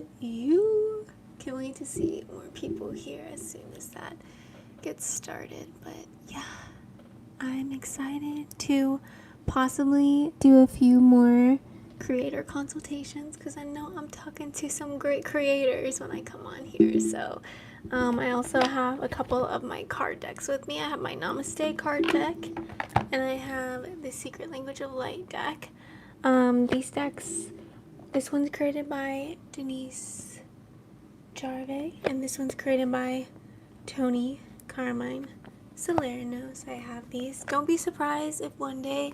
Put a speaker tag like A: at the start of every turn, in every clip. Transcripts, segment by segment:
A: but you can wait to see more people here as soon as that gets started. But yeah, I'm excited to possibly do a few more creator consultations because I know I'm talking to some great creators when I come on here. So I also have a couple of my card decks with me. I have my Namaste card deck and I have the Secret Language of Light deck. These decks, this one's created by Denise Jarve and this one's created by Tony Carmine Salernos. I have these. Don't be surprised if one day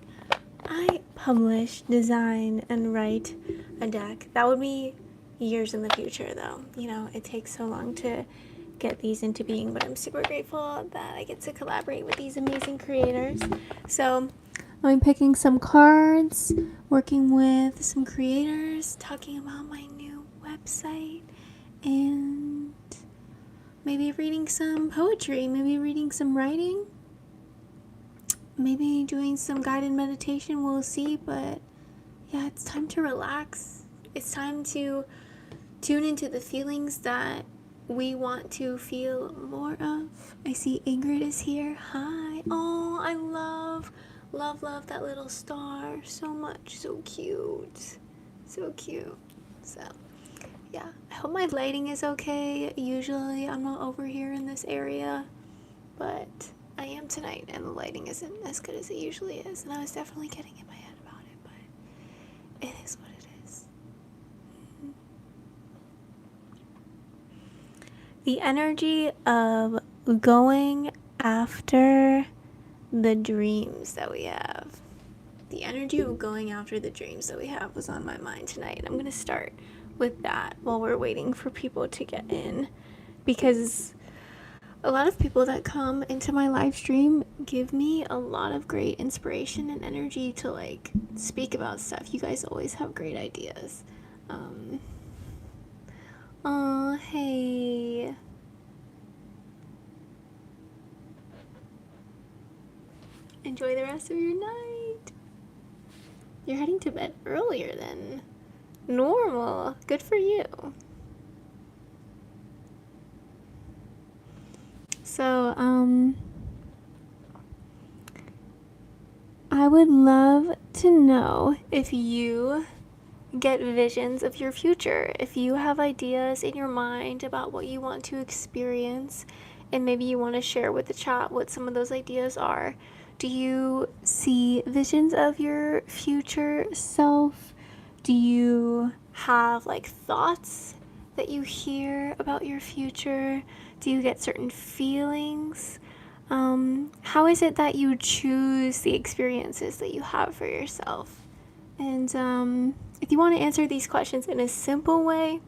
A: I publish, design, and write a deck. That would be years in the future, though. You know, it takes so long to get these into being, but I'm super grateful that I get to collaborate with these amazing creators. So I'm picking some cards, working with some creators, talking about my new website, and maybe reading some poetry, maybe reading some writing. Maybe doing some guided meditation, we'll see, but yeah, it's time to relax. It's time to tune into the feelings that we want to feel more of. I see Ingrid is here. Hi. Oh, I love that little star so much. So cute. So cute. So, yeah, I hope my lighting is okay. Usually I'm not over here in this area, but I am tonight, and the lighting isn't as good as it usually is, and I was definitely getting in my head about it, but it is what it is. The energy of going after the dreams that we have. The energy of going after the dreams that we have was on my mind tonight. I'm going to start with that while we're waiting for people to get in, because a lot of people that come into my live stream give me a lot of great inspiration and energy to like speak about stuff. You guys always have great ideas. Hey. Enjoy the rest of your night. You're heading to bed earlier than normal. Good for you. So, I would love to know if you get visions of your future, if you have ideas in your mind about what you want to experience, and maybe you want to share with the chat what some of those ideas are. Do you see visions of your future self? Do you have like thoughts that you hear about your future? Do you get certain feelings? How is it that you choose the experiences that you have for yourself? And if you want to answer these questions in a simple way,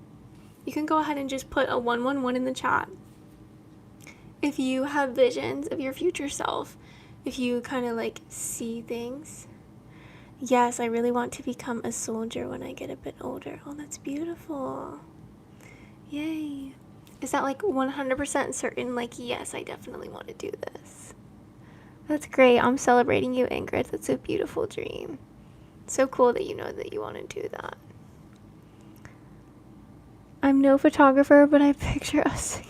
A: you can go ahead and just put a 111 in the chat. If you have visions of your future self, if you kind of like see things. Yes, I really want to become a soldier when I get a bit older. Oh, that's beautiful. Yay. Is that like 100% certain? Like, yes, I definitely want to do this. That's great. I'm celebrating you, Ingrid. That's a beautiful dream. So cool that you know that you want to do that. I'm no photographer, but I picture us.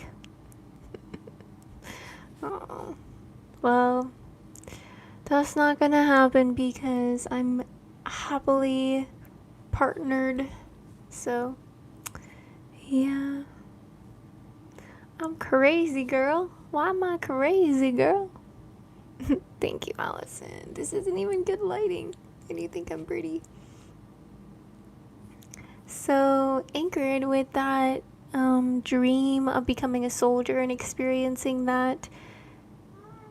A: Oh. Well, that's not gonna happen because I'm happily partnered. So, yeah. I'm crazy, girl. Why am I crazy, girl? Thank you, Allison. This isn't even good lighting. And you think I'm pretty. So, anchored with that dream of becoming a soldier and experiencing that,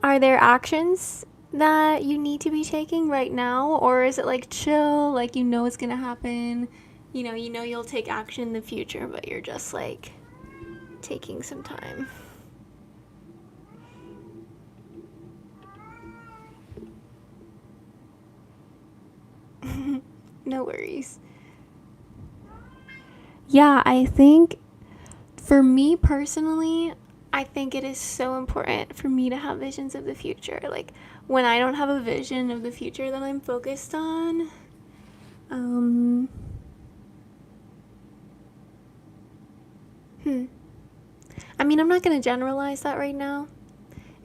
A: are there actions that you need to be taking right now? Or is it like chill, like you know it's gonna happen, you know you'll take action in the future, but you're just like taking some time? No worries. Yeah, I think for me personally, I think it is so important for me to have visions of the future. Like, when I don't have a vision of the future that I'm focused on, I mean, I'm not going to generalize that right now.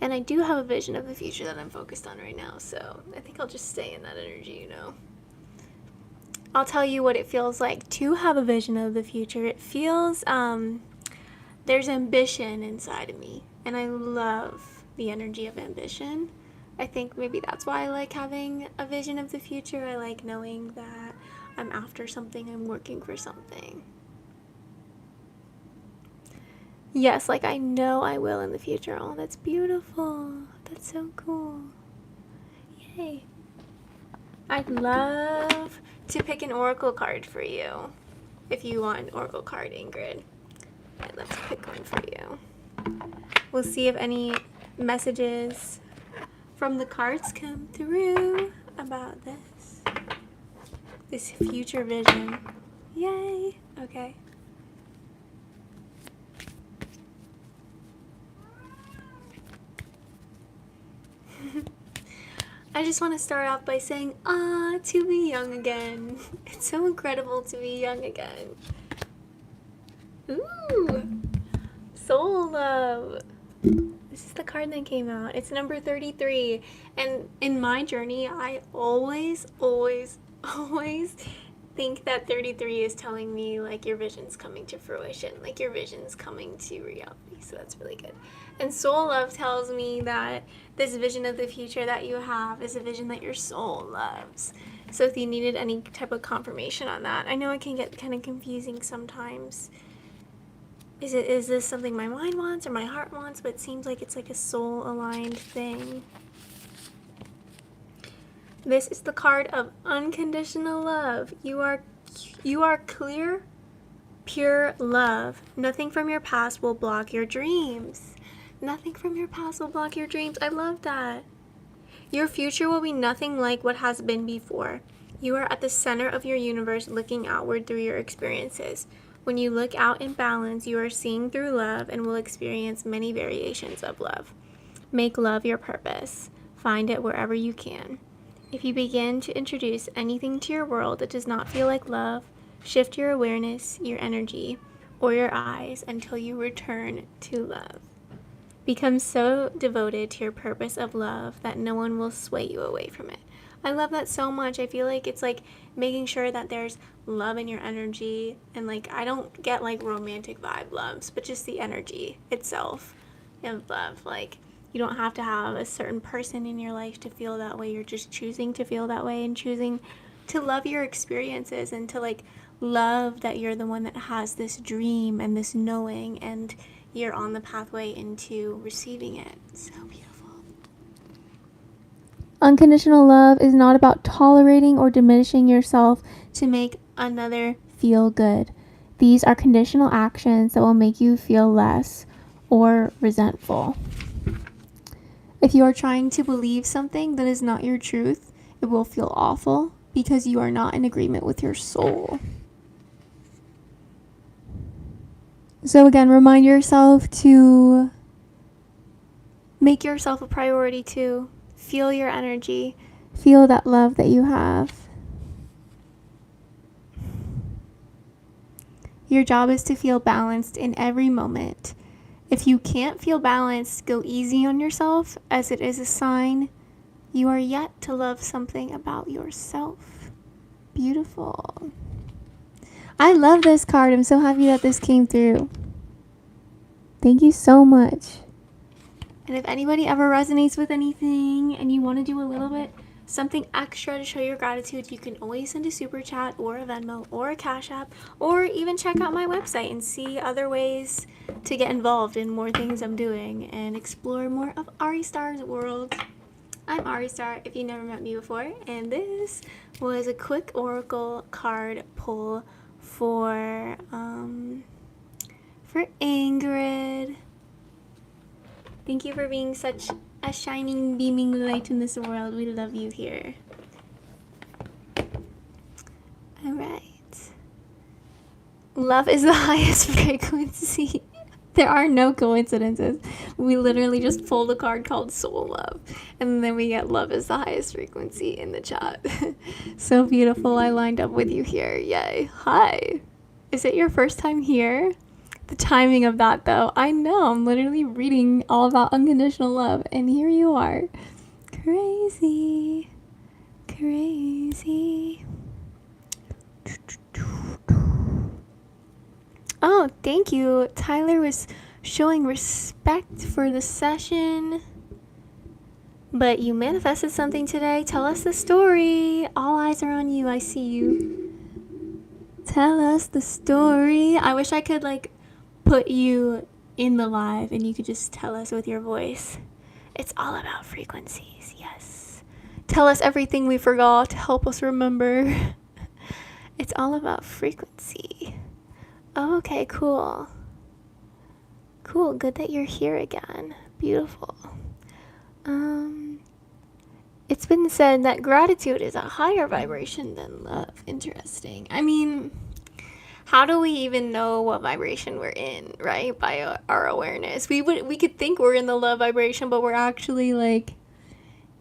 A: And I do have a vision of the future that I'm focused on right now, so I think I'll just stay in that energy, I'll tell you what it feels like to have a vision of the future. It feels, there's ambition inside of me, and I love the energy of ambition. I think maybe that's why I like having a vision of the future. I like knowing that I'm after something, I'm working for something. Yes, like I know I will in the future. Oh, that's beautiful. That's so cool. Yay. I'd love to pick an oracle card for you. If you want an oracle card, Ingrid, I'd love to pick one for you. We'll see if any messages from the cards come through about this future vision. Yay. Okay. I just want to start off by saying, to be young again. It's so incredible to be young again. Ooh, soul love. This is the card that came out. It's number 33. And in my journey, I always think that 33 is telling me, like, your vision's coming to fruition. Like, your vision's coming to reality. So that's really good. And soul love tells me that this vision of the future that you have is a vision that your soul loves. So if you needed any type of confirmation on that, I know it can get kind of confusing sometimes. Is this something my mind wants or my heart wants? But it seems like it's like a soul-aligned thing. This is the card of unconditional love. You are clear, pure love. Nothing from your past will block your dreams. Nothing from your past will block your dreams. I love that. Your future will be nothing like what has been before. You are at the center of your universe, looking outward through your experiences. When you look out in balance, you are seeing through love and will experience many variations of love. Make love your purpose. Find it wherever you can. If you begin to introduce anything to your world that does not feel like love, shift your awareness, your energy, or your eyes until you return to love. Become so devoted to your purpose of love that no one will sway you away from it. I love that so much. I feel like it's like making sure that there's love in your energy, and like I don't get like romantic vibe loves, but just the energy itself of love. Like you don't have to have a certain person in your life to feel that way. You're just choosing to feel that way and choosing to love your experiences and to like love that you're the one that has this dream and this knowing, and you're on the pathway into receiving it. So beautiful. Unconditional love is not about tolerating or diminishing yourself to make another feel good. These are conditional actions that will make you feel less or resentful. If you are trying to believe something that is not your truth, it will feel awful because you are not in agreement with your soul. So again, remind yourself to make yourself a priority too. Feel your energy. Feel that love that you have. Your job is to feel balanced in every moment. If you can't feel balanced, go easy on yourself, as it is a sign you are yet to love something about yourself. Beautiful. I love this card. I'm so happy that this came through. Thank you so much. And if anybody ever resonates with anything and you want to do a little bit something extra to show your gratitude, you can always send a super chat or a Venmo or a Cash App, or even check out my website and see other ways to get involved in more things I'm doing and explore more of Ari Star's world. I'm Ari Star, if you never met me before, and this was a quick oracle card pull for Ingrid. Thank you for being such a shining, beaming light in this world. We love you here. All right. Love is the highest frequency. There are no coincidences. We literally just pulled a card called Soul Love, and then we get love is the highest frequency in the chat. So beautiful. I lined up with you here. Yay. Hi. Is it your first time here? The timing of that, though. I know. I'm literally reading all about unconditional love, and here you are. Crazy. Crazy. Oh, thank you. Tyler was showing respect for the session. But you manifested something today. Tell us the story. All eyes are on you. I see you. Tell us the story. I wish I could, like, put you in the live and you could just tell us with your voice. It's all about frequencies. Yes. Tell us everything we forgot to help us remember. It's all about frequency. Oh, okay, cool. Cool, good that you're here again. Beautiful. It's been said that gratitude is a higher vibration than love. Interesting. I mean, how do we even know what vibration we're in, right? By our awareness. We could think we're in the love vibration, but we're actually like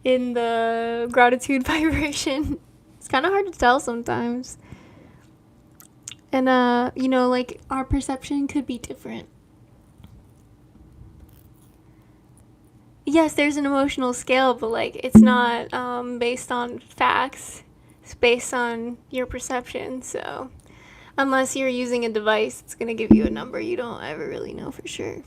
A: in the gratitude vibration. It's kind of hard to tell sometimes. And like our perception could be different. Yes, there's an emotional scale, but like it's not based on facts. It's based on your perception. So unless you're using a device, it's going to give you a number you don't ever really know for sure.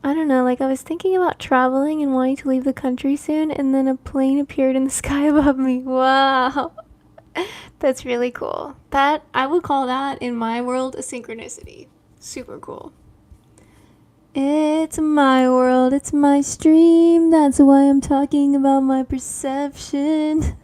A: I don't know, like I was thinking about traveling and wanting to leave the country soon, and then a plane appeared in the sky above me. Wow. That's really cool. That, I would call that in my world a synchronicity. Super cool. It's my world, it's my stream. That's why I'm talking about my perception.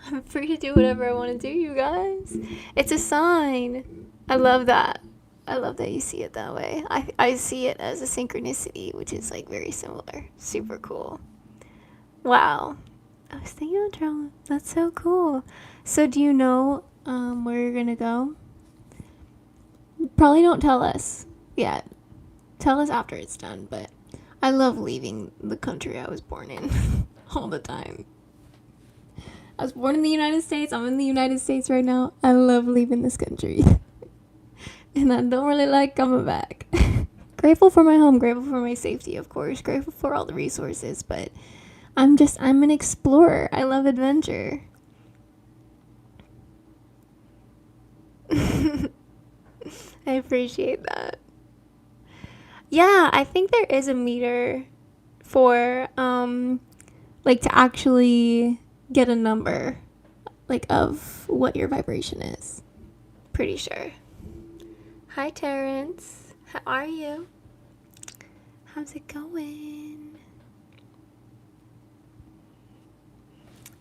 A: I'm free to do whatever I want to do, you guys. It's a sign. I love that. I love that you see it that way. I see it as a synchronicity, which is like very similar. Super cool. Wow. I was thinking of travel. That's so cool. So do you know where you're going to go? Probably don't tell us yet. Tell us after it's done, but I love leaving the country I was born in all the time. I was born in the United States. I'm in the United States right now. I love leaving this country. And I don't really like coming back. Grateful for my home, grateful for my safety, of course, grateful for all the resources, but I'm an explorer. I love adventure. I appreciate that. Yeah, I think there is a meter for like to actually get a number like of what your vibration is. Pretty sure. Hi Terrence, how are you? How's it going?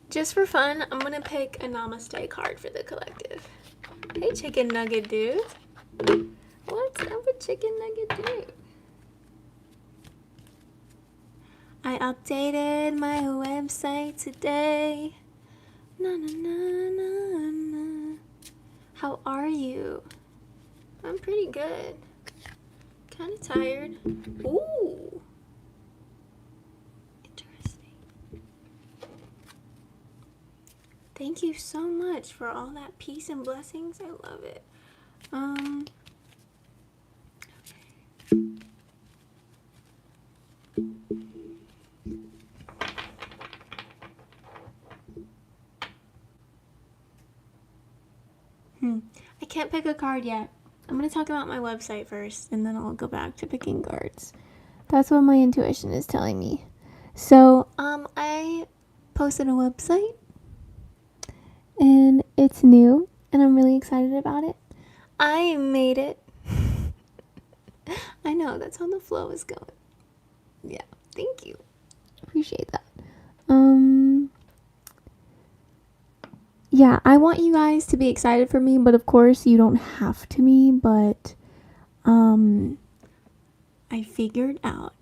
A: Just for fun, I'm gonna pick a namaste card for the collective. Hey chicken nugget dude. What's up with chicken nugget dude? I updated my website today. Na na na na na. How are you? I'm pretty good. Kind of tired. Ooh. Interesting. Thank you so much for all that peace and blessings. I love it. Okay. I can't pick a card yet. I'm going to talk about my website first, and then I'll go back to picking cards. That's what my intuition is telling me. So, I posted a website, and it's new, and I'm really excited about it. I made it. I know, that's how the flow is going. Yeah, thank you. Appreciate that. Yeah, I want you guys to be excited for me, but of course you don't have to be, but I figured out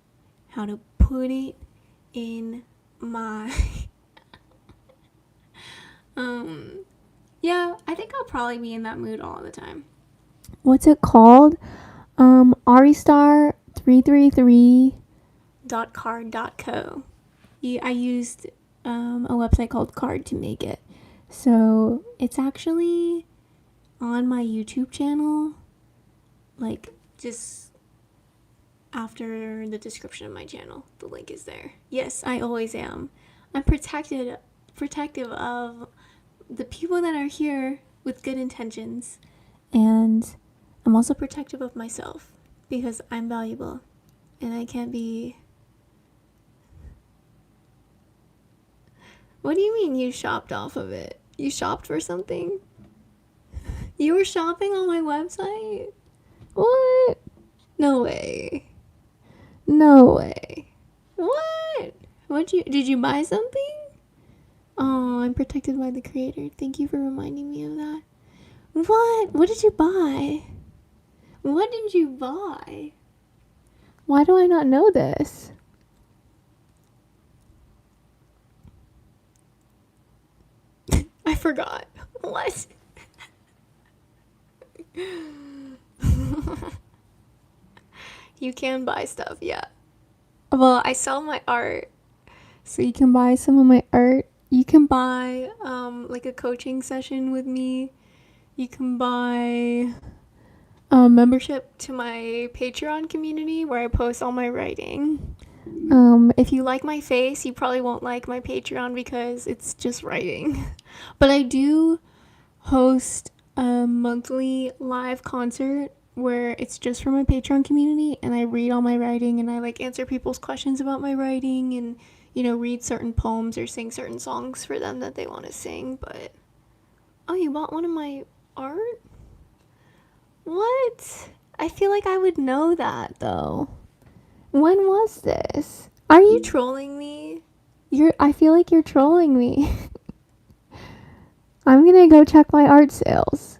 A: how to put it in my yeah, I think I'll probably be in that mood all the time. What's it called? aristar333.card.co. I used a website called Card to make it. So it's actually on my YouTube channel, like just after the description of my channel. The link is there. Yes, I always am. I'm protective of the people that are here with good intentions, and I'm also protective of myself because I'm valuable and I can't be. What do you mean you shopped off of it? You shopped for something? You were shopping on my website? What? No way. No way. What? Did you buy something? Oh, I'm protected by the creator. Thank you for reminding me of that. What did you buy? What did you buy? Why do I not know this? I forgot. What? You can buy stuff, yeah. Well, I sell my art. So you can buy some of my art. You can buy like a coaching session with me. You can buy a membership to my Patreon community where I post all my writing. If you like my face, you probably won't like my Patreon because it's just writing. But I do host a monthly live concert where it's just for my Patreon community, and I read all my writing, and I like answer people's questions about my writing, and read certain poems or sing certain songs for them that they want to sing. But oh, you bought one of my art? What? I feel like I would know that though. When was this? Are you trolling me? I feel like you're trolling me. I'm gonna go check my art sales.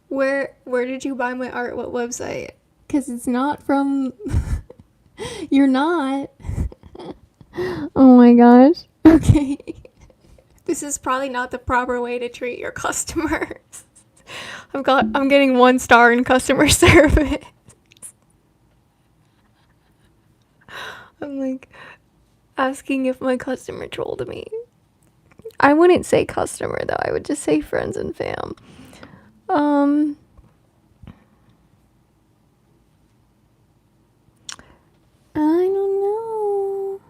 A: Where did you buy my art? What website? Because it's not from... You're not. Oh my gosh. Okay. This is probably not the proper way to treat your customers. I'm getting 1 star in customer service. I'm like asking if my customer trolled me. I wouldn't say customer though. I would just say friends and fam. I don't know.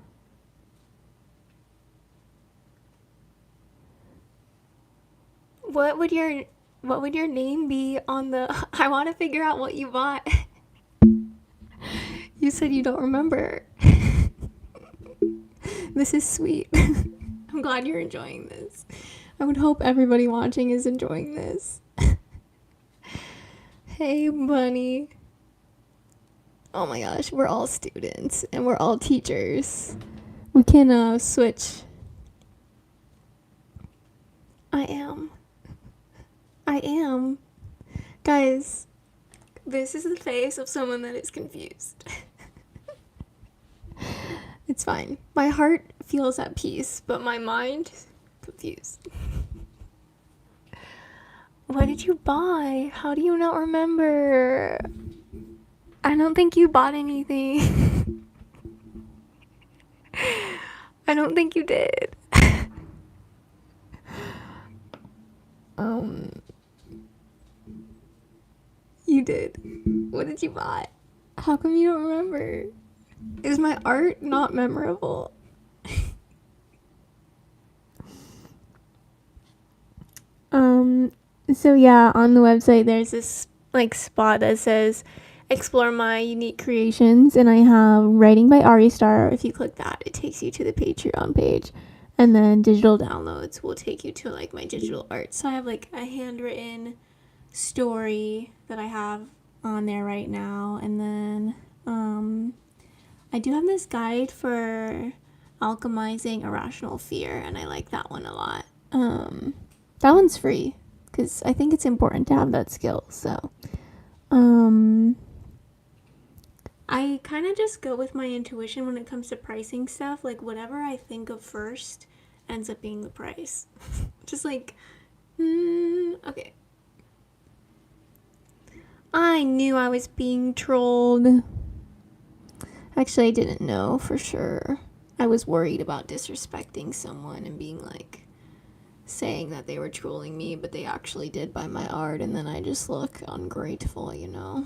A: What would your name be on the... I want to figure out what you bought. You said you don't remember. This is sweet. I'm glad you're enjoying this. I would hope everybody watching is enjoying this. Hey, bunny. Oh my gosh, we're all students and we're all teachers. We can switch. I am. Guys, this is the face of someone that is confused. It's fine. My heart feels at peace, but my mind confused. What did you buy? How do you not remember? I don't think you bought anything. I don't think you did. You did. What did you buy? How come you don't remember? Is my art not memorable? So yeah, on the website there's this like spot that says explore my unique creations, and I have writing by Ari Star. If you click that, it takes you to the Patreon page, and then digital downloads will take you to like my digital art. So I have like a handwritten story that I have on there right now, and then I do have this guide for alchemizing irrational fear, and I like that one a lot. That one's free because I think it's important to have that skill. So I kind of just go with my intuition when it comes to pricing stuff. Like whatever I think of first ends up being the price. Just like okay. I knew I was being trolled. Actually, I didn't know for sure. I was worried about disrespecting someone and being like saying that they were trolling me, but they actually did buy my art, and then I just look ungrateful, you know?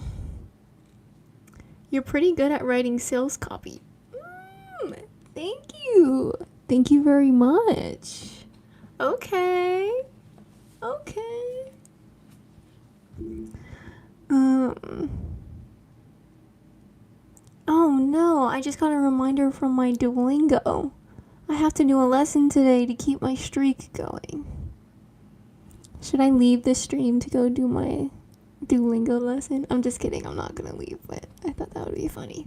A: You're pretty good at writing sales copy. Thank you. Thank you very much. Okay. Oh no, I just got a reminder from my Duolingo. I have to do a lesson today to keep my streak going. Should I leave the stream to go do my Duolingo lesson? I'm just kidding, I'm not gonna leave, but I thought that would be funny.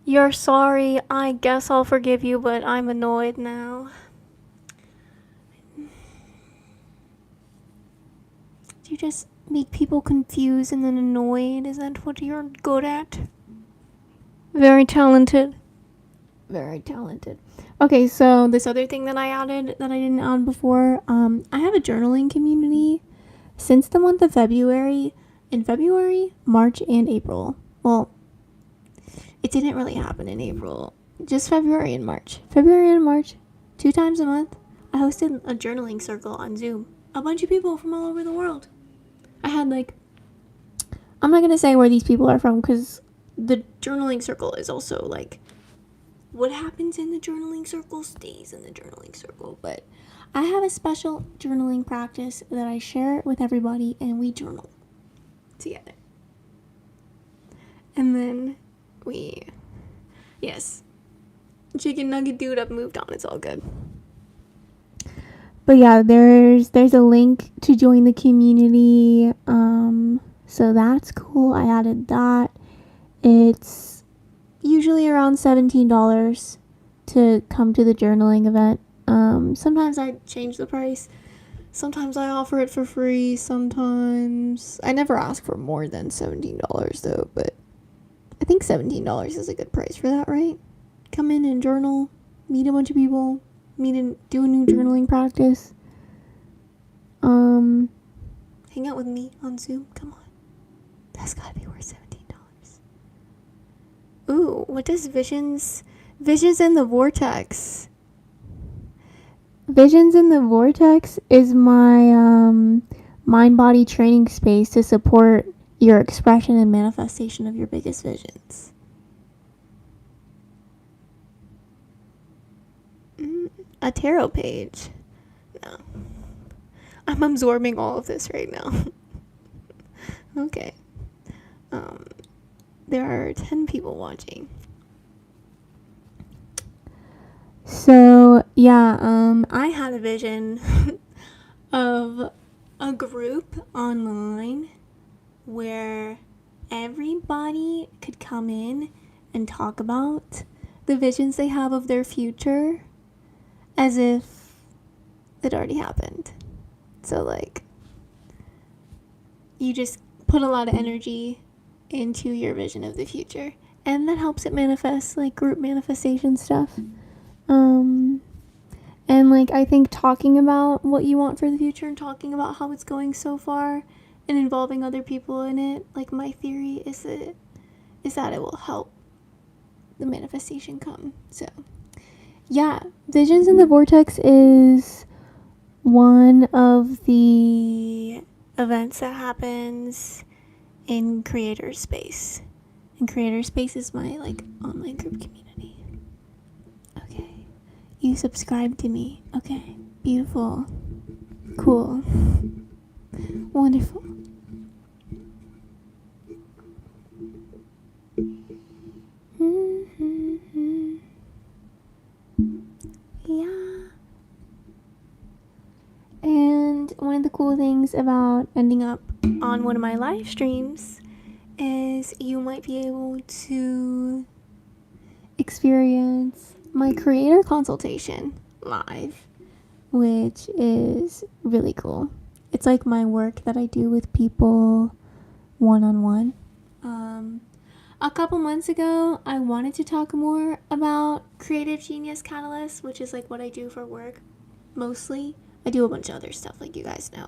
A: You're sorry, I guess I'll forgive you, but I'm annoyed now. Do you just make people confused and then annoyed? Is that what you're good at? Very talented. Very talented. Okay, so this other thing that I added that I didn't add before, I have a journaling community since the month of February. In February, March, and April. Well, it didn't really happen in April. Just February and March. February and March, 2 times a month, I hosted a journaling circle on Zoom. A bunch of people from all over the world. I had I'm not gonna say where these people are from because the journaling circle is also what happens in the journaling circle stays in the journaling circle. But I have a special journaling practice that I share with everybody, and we journal together. And then yes, chicken nugget dude, I've moved on. It's all good. But yeah, there's a link to join the community. So that's cool. I added that. It's usually around $17 to come to the journaling event. Sometimes I change the price. Sometimes I offer it for free. Sometimes I never ask for more than $17 though, but I think $17 is a good price for that, right? Come in and journal, meet a bunch of people, do a new journaling practice. Hang out with me on Zoom. Come on. That's gotta be worth $17. Ooh, what does Visions in the Vortex? Visions in the Vortex is my mind-body training space to support your expression and manifestation of your biggest visions. A tarot page. No. I'm absorbing all of this right now. Okay. There are 10 people watching. So, yeah, I had a vision of a group online where everybody could come in and talk about the visions they have of their future as if it already happened. So you just put a lot of energy into your vision of the future, and that helps it manifest, group manifestation stuff. And I think talking about what you want for the future and talking about how it's going so far and involving other people in it, my theory is that it will help the manifestation come. So yeah, Visions in the Vortex is one of the events that happens in Creator Space. And Creator Space is my online group community. Okay. You subscribe to me. Okay. Beautiful. Cool. Wonderful. Yeah. And one of the cool things about ending up on one of my live streams is you might be able to experience my creator consultation live, which is really cool. It's my work that I do with people one-on-one. A couple months ago, I wanted to talk more about Creative Genius Catalyst, which is what I do for work mostly. I do a bunch of other stuff, you guys know.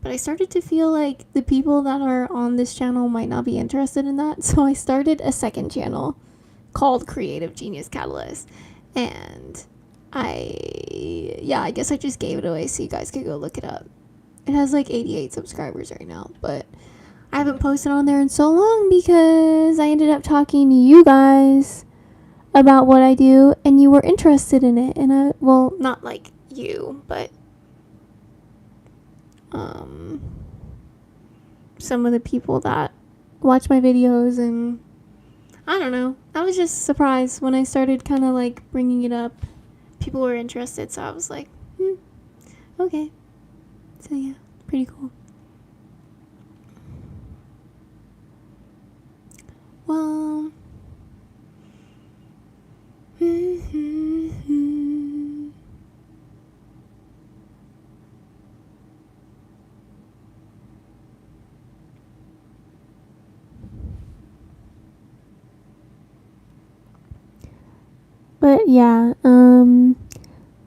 A: But I started to feel the people that are on this channel might not be interested in that. So I started a second channel called Creative Genius Catalyst. And I guess I just gave it away so you guys could go look it up. It has like 88 subscribers right now, but I haven't posted on there in so long because I ended up talking to you guys about what I do and you were interested in it. And well, not like you, but some of the people that watch my videos, and I don't know. I was just surprised when I started kind of like bringing it up. People were interested, so I was like, okay. So yeah, pretty cool. Well, but yeah,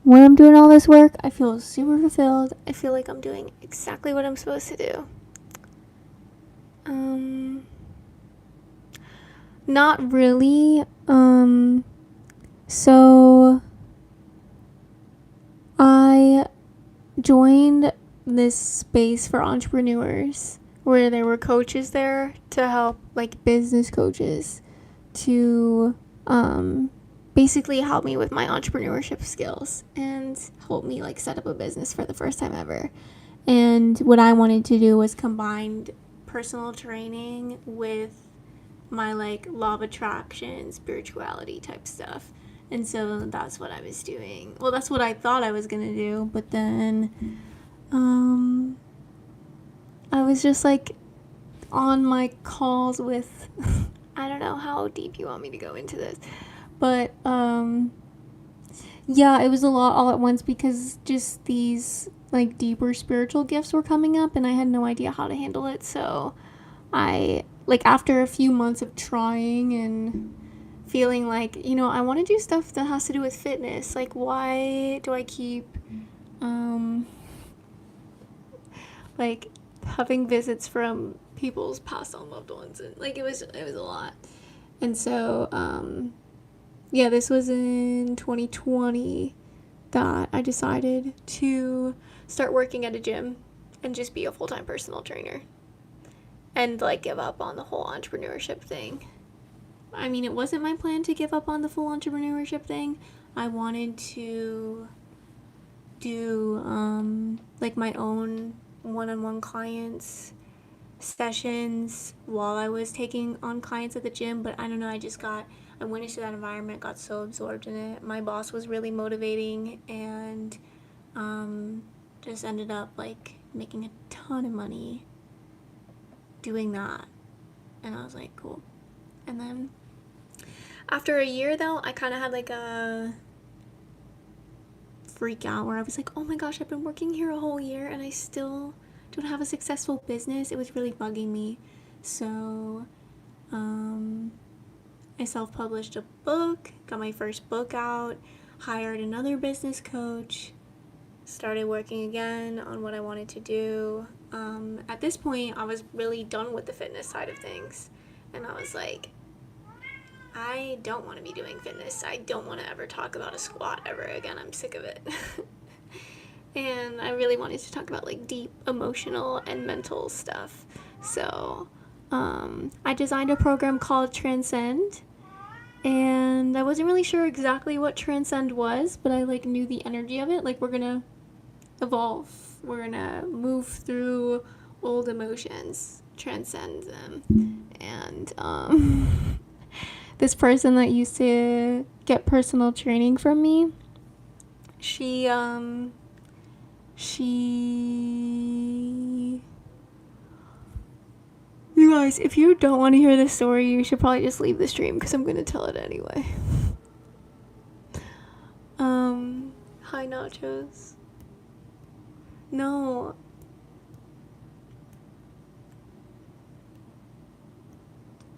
A: when I'm doing all this work, I feel super fulfilled. I feel like I'm doing exactly what I'm supposed to do. Not really. So I joined this space for entrepreneurs where there were coaches there to help, like business coaches, to basically help me with my entrepreneurship skills and help me like set up a business for the first time ever. And what I wanted to do was combine personal training with my like law of attraction, spirituality type stuff. And so that's what I was doing. Well, that's what I thought I was gonna do, but then I was just like on my calls with I don't know how deep you want me to go into this, but yeah, it was a lot all at once because just these like deeper spiritual gifts were coming up and I had no idea how to handle it. So I, like, after a few months of trying and feeling like, I want to do stuff that has to do with fitness. Like, why do I keep like having visits from people's passed on loved ones? And like it was a lot. And so yeah, this was in 2020 that I decided to start working at a gym and just be a full-time personal trainer and like give up on the whole entrepreneurship thing. I mean, it wasn't my plan to give up on the full entrepreneurship thing. I wanted to do like my own one-on-one clients sessions while I was taking on clients at the gym, but I don't know, I went into that environment, got so absorbed in it. My boss was really motivating and just ended up like making a ton of money doing that. And I was like, cool. And then after a year though, I kind of had like a freak out where I was like, oh my gosh, I've been working here a whole year and I still don't have a successful business. It was really bugging me. So I self-published a book, got my first book out, hired another business coach, started working again on what I wanted to do. At this point, I was really done with the fitness side of things. And I was like, I don't want to be doing fitness. I don't want to ever talk about a squat ever again. I'm sick of it. And I really wanted to talk about like deep emotional and mental stuff. So I designed a program called Transcend. And I wasn't really sure exactly what Transcend was, but I like knew the energy of it. Like, we're gonna evolve. We're gonna move through old emotions, transcend them. And this person that used to get personal training from me, she you guys, if you don't want to hear this story, you should probably just leave the stream because I'm gonna tell it anyway. Hi nachos. No.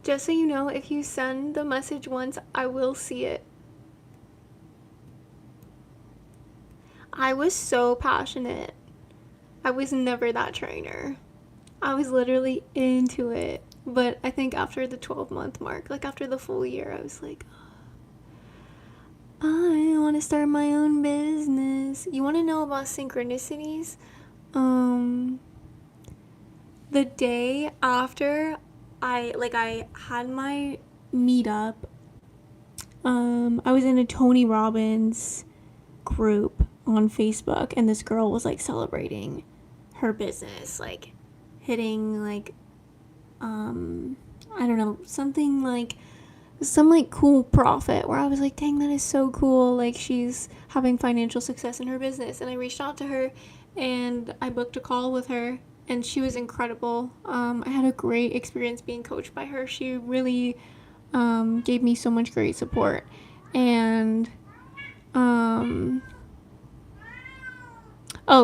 A: Just so you know, if you send the message once, I will see it. I was so passionate. I was never that trainer. I was literally into it. But I think after the 12-month mark, like after the full year, I was like, I want want to start my own business. You want to know about synchronicities? The day after I had my meetup, I was in a Tony Robbins group on Facebook, and this girl was like celebrating her business, like hitting like I don't know, something like some like cool profit, where I was like, dang, that is so cool, like she's having financial success in her business. And I reached out to her and I booked a call with her, and she was incredible. I had a great experience being coached by her. She really gave me so much great support. And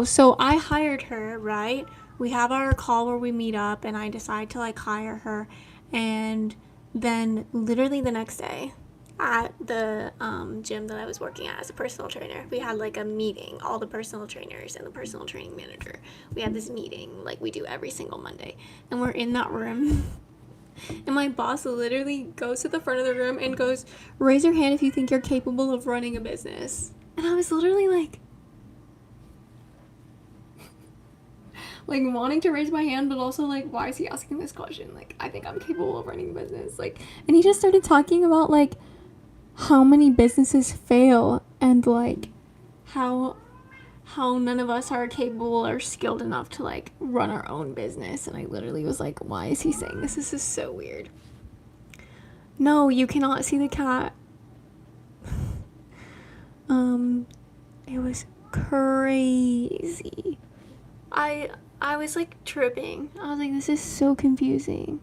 A: so I hired her, right? We have our call where we meet up, and I decide to like hire her. And then literally the next day at the gym that I was working at as a personal trainer, we had like a meeting, all the personal trainers and the personal training manager. We had this meeting like we do every single Monday, and we're in that room and my boss literally goes to the front of the room and goes, raise your hand if you think you're capable of running a business. And I was literally like wanting to raise my hand, but also like, why is he asking this question? Like, I think I'm capable of running a business. Like, and he just started talking about like how many businesses fail, and like how none of us are capable or skilled enough to like run our own business. And I literally was like, why is he saying this? This is so weird. No, you cannot see the cat. It was crazy. I was like tripping. I was like, this is so confusing.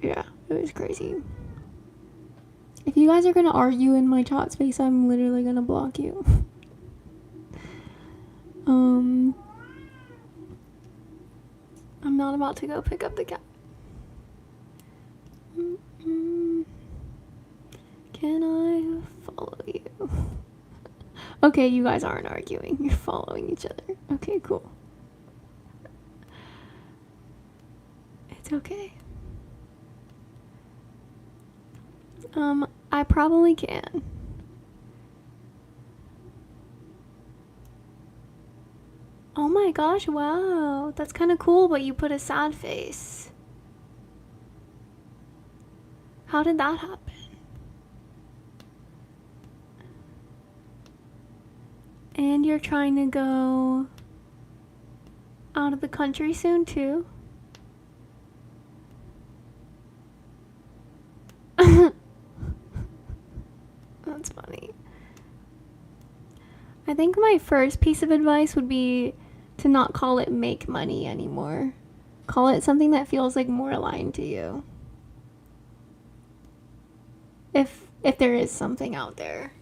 A: Yeah, it was crazy. If you guys are gonna argue in my chat space, I'm literally gonna block you. I'm not about to go pick up the cat. Can I follow you? Okay, you guys aren't arguing. You're following each other. Okay, cool. It's okay. I probably can. Oh my gosh, wow. That's kind of cool, but you put a sad face. How did that happen? And you're trying to go out of the country soon, too? That's funny. I think my first piece of advice would be to not call it make money anymore. Call it something that feels like more aligned to you. If there is something out there.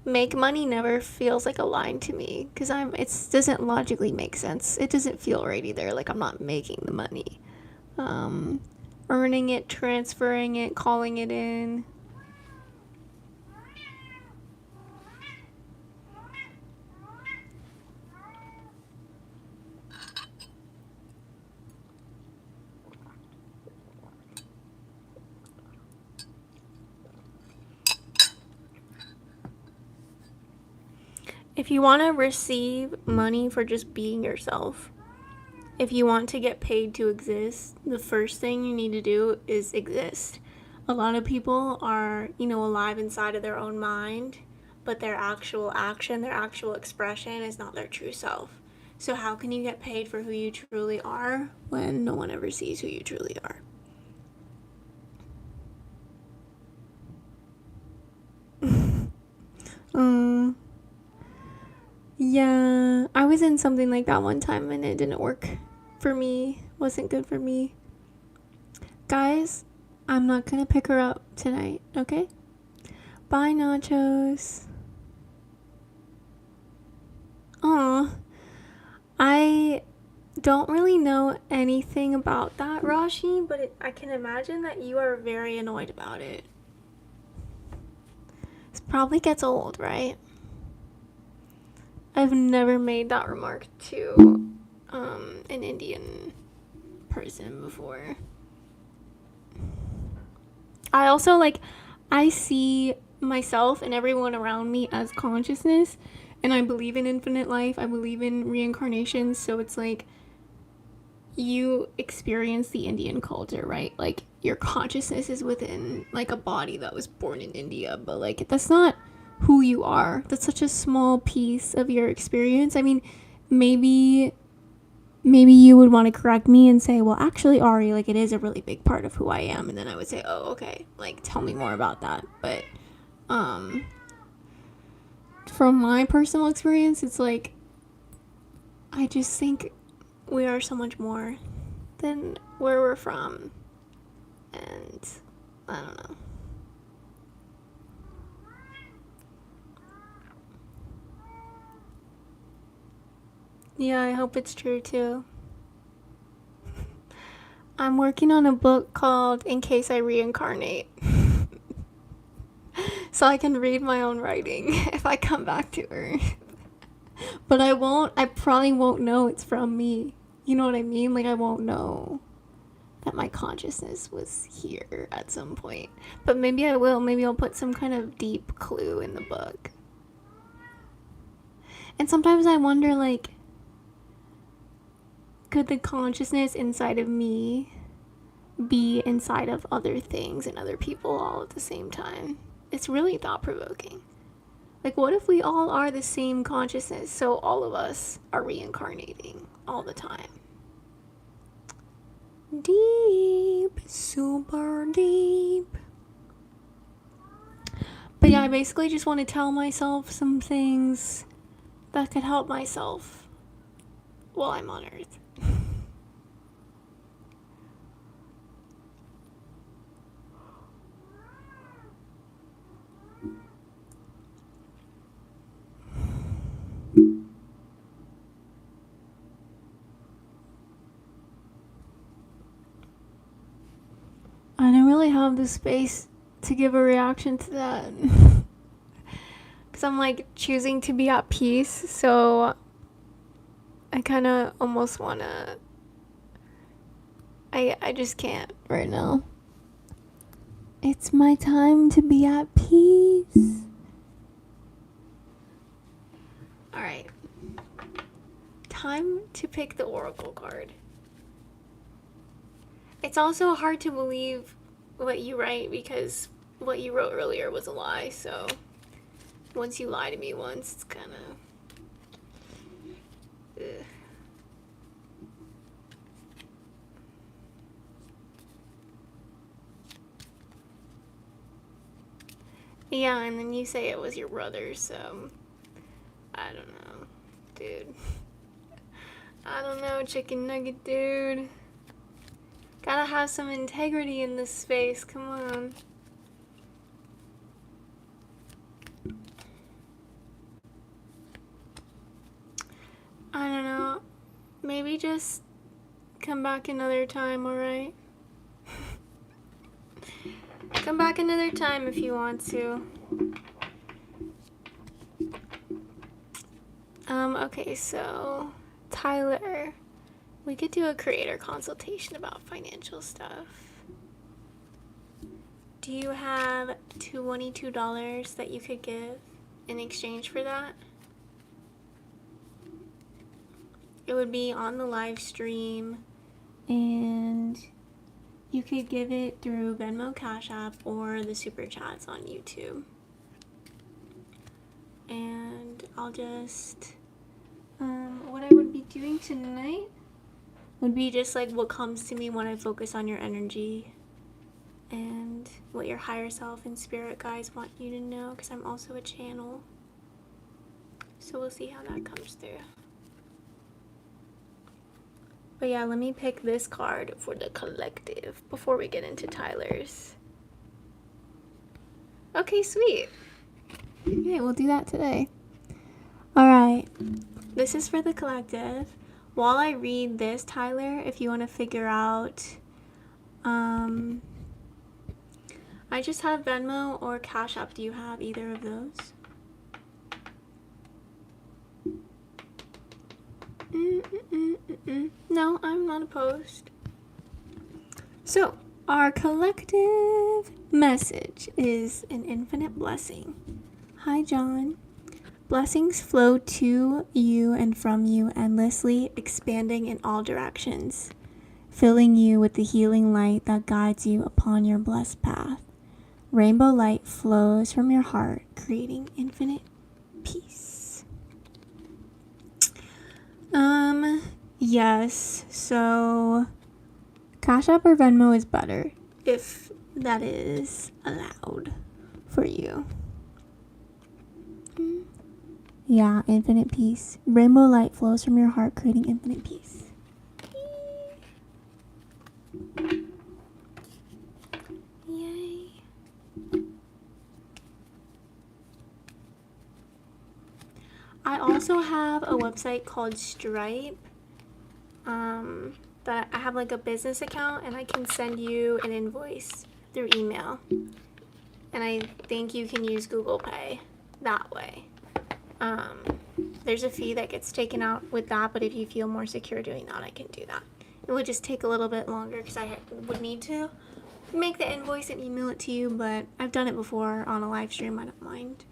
A: Make money never feels like aligned to me, because it doesn't logically make sense. It doesn't feel right either. Like I'm not making the money. Earning it, transferring it, calling it in. If you want to receive money for just being yourself, if you want to get paid to exist, the first thing you need to do is exist. A lot of people are, alive inside of their own mind, but their actual action, their actual expression is not their true self. So how can you get paid for who you truly are when no one ever sees who you truly are? Yeah, I was in something like that one time and it didn't work for me. Wasn't good for me. Guys, I'm not gonna pick her up tonight, okay? Bye, nachos. Aw, I don't really know anything about that, Rashi, but I can imagine that you are very annoyed about it. This probably gets old, right? I've never made that remark to an Indian person before. I also I see myself and everyone around me as consciousness, and I believe in infinite life. I believe in reincarnation. So it's like you experience the Indian culture, right? Like your consciousness is within like a body that was born in India, but like that's not who you are. That's such a small piece of your experience. I mean, maybe you would want to correct me and say, well, actually, Ari, like it is a really big part of who I am. And then I would say, oh, okay, like tell me more about that. But from my personal experience, it's like I just think we are so much more than where we're from. And I don't know. Yeah, I hope it's true too. I'm working on a book called In Case I Reincarnate. So I can read my own writing if I come back to Earth. But I probably won't know it's from me. You know what I mean? Like I won't know that my consciousness was here at some point. But maybe I will. Maybe I'll put some kind of deep clue in the book. And sometimes I wonder, like, could the consciousness inside of me be inside of other things and other people all at the same time? It's really thought-provoking. Like, what if we all are the same consciousness, so all of us are reincarnating all the time? Deep, super deep. But yeah, I basically just want to tell myself some things that could help myself while I'm on Earth. I don't really have the space to give a reaction to that. Because I'm like choosing to be at peace, so I kind of almost want to. I just can't right now. It's my time to be at peace. Alright. Time to pick the oracle card. It's also hard to believe what you write because what you wrote earlier was a lie, so once you lie to me once, it's kind of... Yeah, and then you say it was your brother, so... I don't know, dude. I don't know, chicken nugget dude. Gotta have some integrity in this space, come on. I don't know. Maybe just come back another time, alright? Come back another time if you want to. Okay, so Tyler, we could do a creator consultation about financial stuff. Do you have $22 that you could give in exchange for that? It would be on the live stream, and you could give it through Venmo, Cash App, or the Super Chats on YouTube. And I'll just, what I would be doing tonight would be just like what comes to me when I focus on your energy and what your higher self and spirit guides want you to know, because I'm also a channel. So we'll see how that comes through. But yeah, let me pick this card for the collective before we get into Tyler's. Okay, sweet. Okay, we'll do that today. Alright, this is for the collective. While I read this, Tyler, if you want to figure out, I just have Venmo or Cash App. Do you have either of those? No, I'm not opposed. So, Our collective message is an infinite blessing. Hi, John. Blessings flow to you and from you endlessly, expanding in all directions, filling you with the healing light that guides you upon your blessed path. Rainbow light flows from your heart, creating infinite peace. Yes, so Cash App or Venmo is better, if that is allowed for you. Yeah, infinite peace. Rainbow light flows from your heart, creating infinite peace. Yay. I also have a website called Stripe. That I have like a business account, and I can send you an invoice through email. And I think you can use Google Pay that way. There's a fee that gets taken out with that, but if you feel more secure doing that, I can do that. It would just take a little bit longer because I would need to make the invoice and email it to you, but I've done it before on a live stream. I don't mind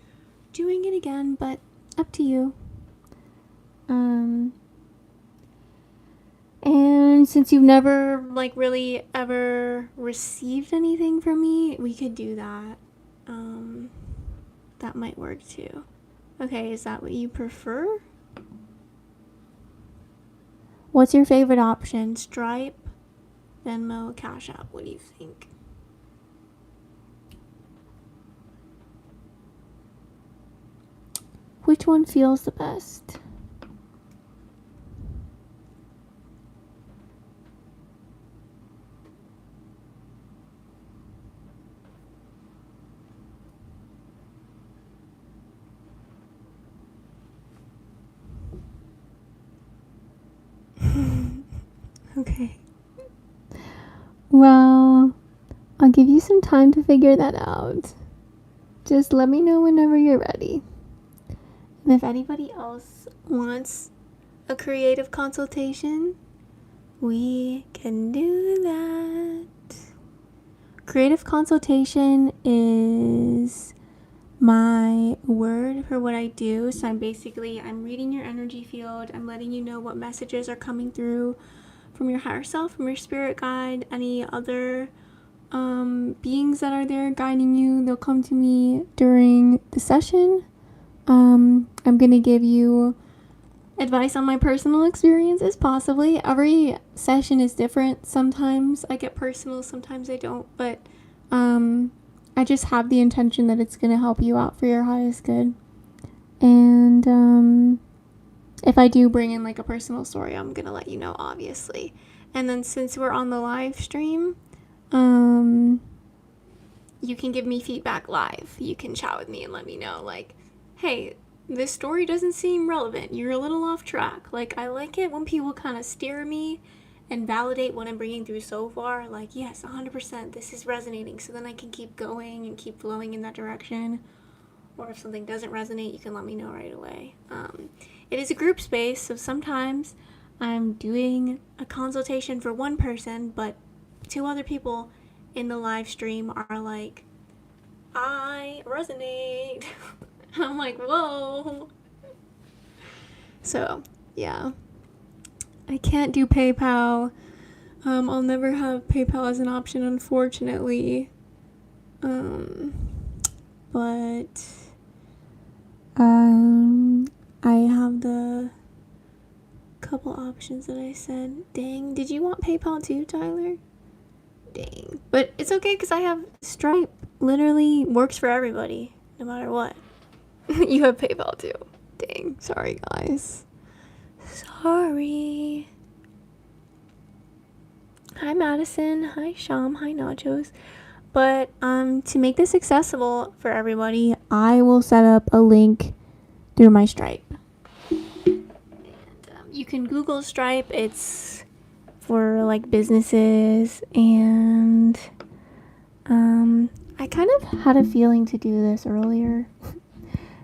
A: doing it again, but up to you. And since you've never really ever received anything from me, we could do that. That might work too. Okay, is that what you prefer? What's your favorite option? Stripe, Venmo, Cash App? What do you think? Which one feels the best? Okay. Well, I'll give you some time to figure that out. Just let me know whenever you're ready. And if anybody else wants a creative consultation, we can do that. Creative consultation is my word for what I do. So I'm reading your energy field. I'm letting you know what messages are coming through from your higher self, from your spirit guide, any other beings that are there guiding you. They'll come to me during the session. I'm going to give you advice on my personal experiences, possibly. Every session is different. Sometimes I get personal, sometimes I don't, but I just have the intention that it's going to help you out for your highest good. And if I do bring in a personal story, I'm going to let you know, obviously. And then since we're on the live stream, you can give me feedback live. You can chat with me and let me know, hey, this story doesn't seem relevant. You're a little off track. I like it when people kind of steer me and validate what I'm bringing through so far. Yes, 100%, this is resonating. So then I can keep going and keep flowing in that direction. Or if something doesn't resonate, you can let me know right away. It is a group space, so sometimes I'm doing a consultation for one person, but 2 other people in the live stream are like, I resonate. And I'm like, whoa. So, yeah. I can't do PayPal. I'll never have PayPal as an option, unfortunately. But I have the couple options that I said. Dang, did you want PayPal too, Tyler? Dang. But it's okay because I have Stripe. Literally works for everybody, no matter what. You have PayPal too. Dang, sorry guys. Sorry. Hi Madison, hi Sham, hi Nachos. But to make this accessible for everybody, I will set up a link through my Stripe. And you can Google Stripe. It's for businesses, and I kind of had a feeling to do this earlier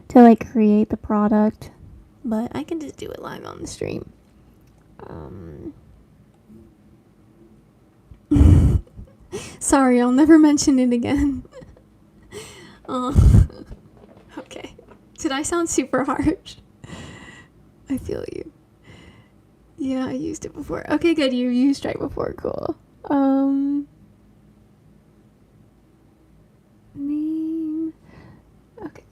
A: to create the product, but I can just do it live on the stream. Sorry, I'll never mention it again. Oh, okay. Did I sound super harsh? I feel you. Yeah, I used it before. Okay, good. You used Stripe before. Cool. Name. Okay.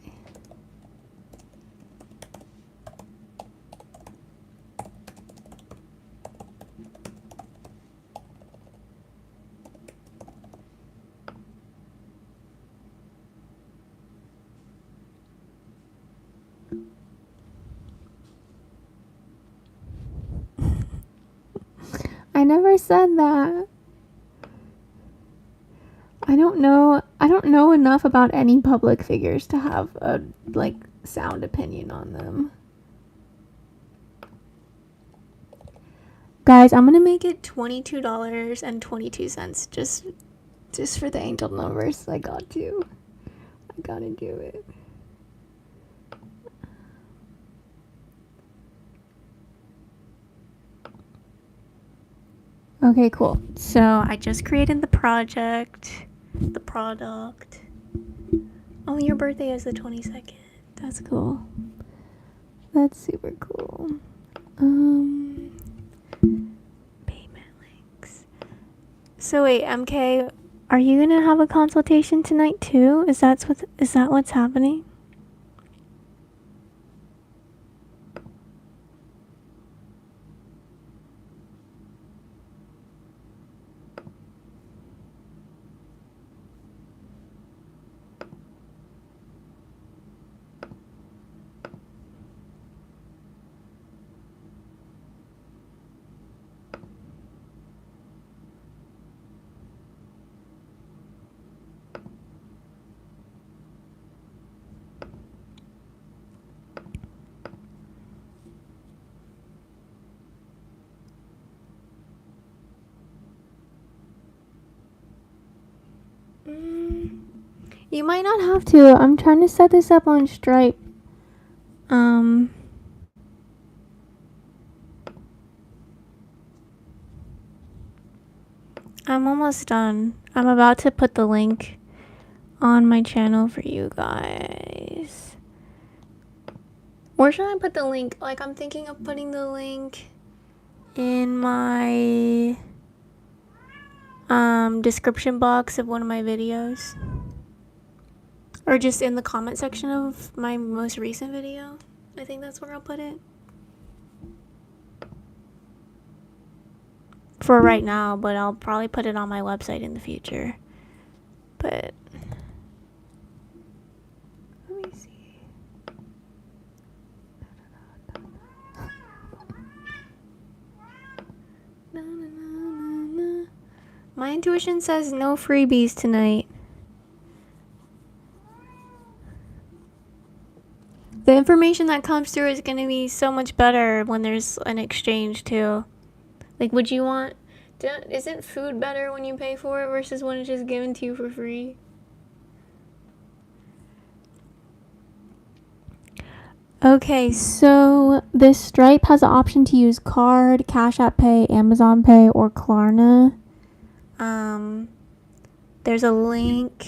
A: I never said that. I don't know enough about any public figures to have a sound opinion on them. Guys, I'm gonna make it $22.22 just for the angel numbers. I gotta do it. Okay, cool. So I just created the product. Oh, your birthday is the 22nd. That's cool. That's super cool. Payment links. So wait, MK, are you gonna have a consultation tonight too? Is that what's happening? You might not have to. I'm trying to set this up on Stripe. I'm almost done. I'm about to put the link on my channel for you guys. Where should I put the link? I'm thinking of putting the link in my description box of one of my videos. Or just in the comment section of my most recent video. I think that's where I'll put it. For right now, but I'll probably put it on my website in the future. But let me see. My intuition says no freebies tonight. The information that comes through is going to be so much better when there's an exchange too. Would you want... Isn't food better when you pay for it versus when it's just given to you for free? Okay, so this Stripe has the option to use card, Cash App Pay, Amazon Pay, or Klarna. There's a link.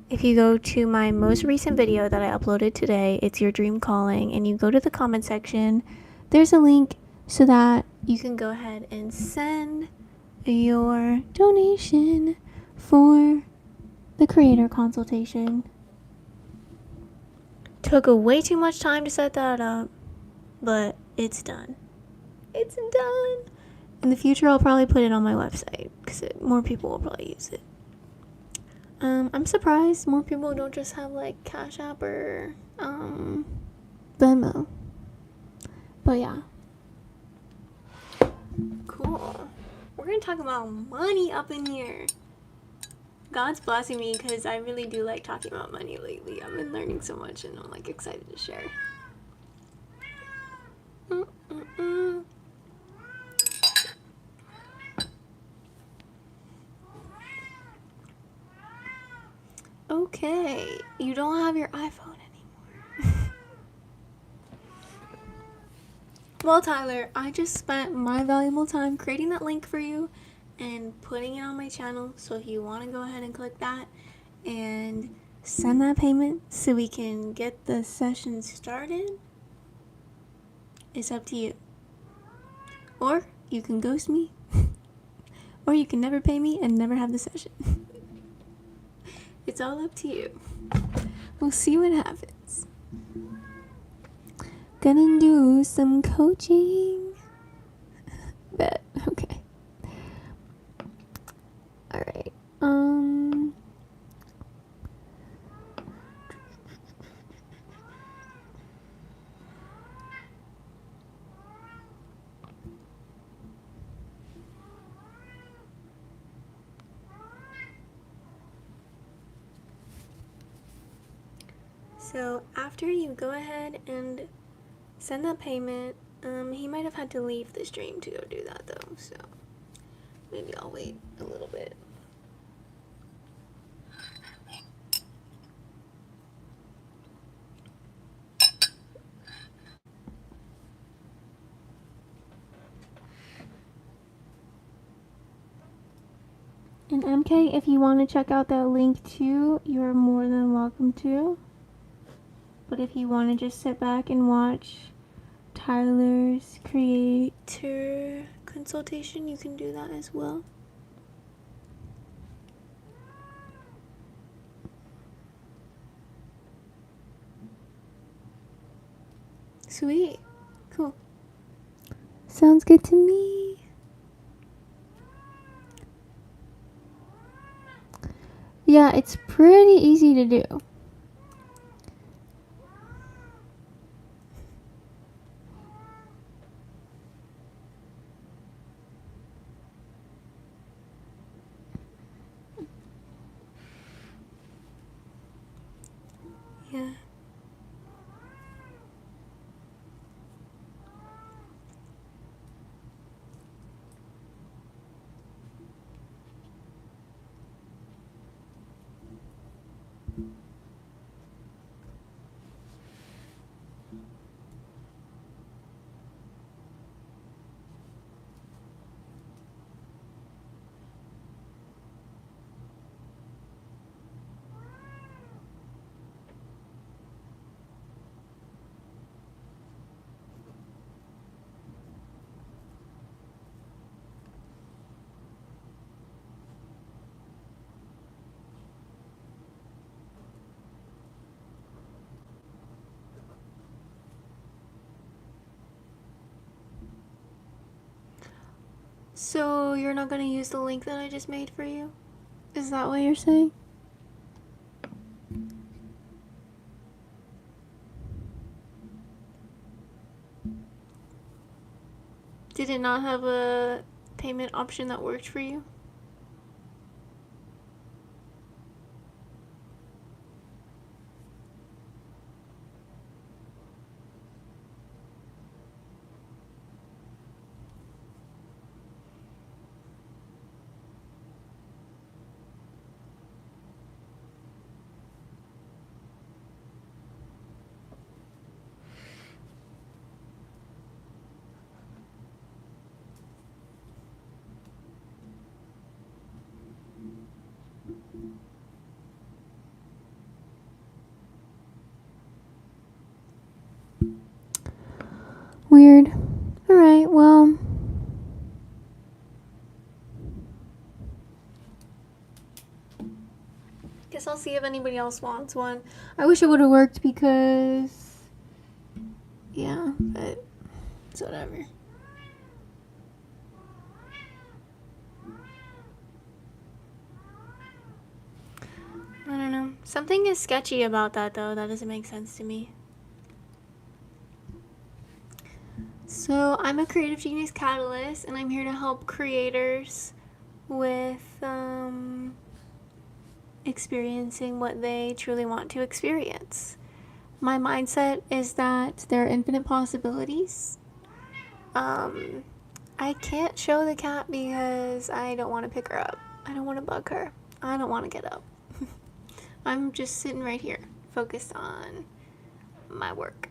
A: If you go to my most recent video that I uploaded today, it's Your Dream Calling, and you go to the comment section, there's a link so that you can go ahead and send your donation for the creator consultation. Took way too much time to set that up, but it's done. It's done. In the future, I'll probably put it on my website because more people will probably use it. I'm surprised more people don't just have Cash App or Venmo. But yeah. Cool. We're gonna talk about money up in here. God's blessing me because I really do like talking about money lately. I've been learning so much and I'm excited to share. Okay, you don't have your iPhone anymore. Well, Tyler, I just spent my valuable time creating that link for you, and putting it on my channel. So if you want to go ahead and click that and send that payment so we can get the session started, it's up to you. Or you can ghost me, or you can never pay me and never have the session. It's all up to you. We'll see what happens. Gonna do some coaching. Bet. Okay. Alright. So after you go ahead and send that payment, he might have had to leave the stream to go do that though, so maybe I'll wait a little bit. And MK, if you want to check out that link too, you're more than welcome to. But if you want to just sit back and watch Tyler's creator consultation, you can do that as well. Sweet. Cool. Sounds good to me. Yeah, it's pretty easy to do. Yeah. So you're not going to use the link that I just made for you? Is that what you're saying? Did it not have a payment option that worked for you? Weird. Alright, well. Guess I'll see if anybody else wants one. I wish it would have worked because... yeah, but it's whatever. I don't know. Something is sketchy about that though. That doesn't make sense to me. So I'm a creative genius catalyst, and I'm here to help creators with experiencing what they truly want to experience. My mindset is that there are infinite possibilities. I can't show the cat because I don't want to pick her up. I don't want to bug her. I don't want to get up. I'm just sitting right here, focused on my work.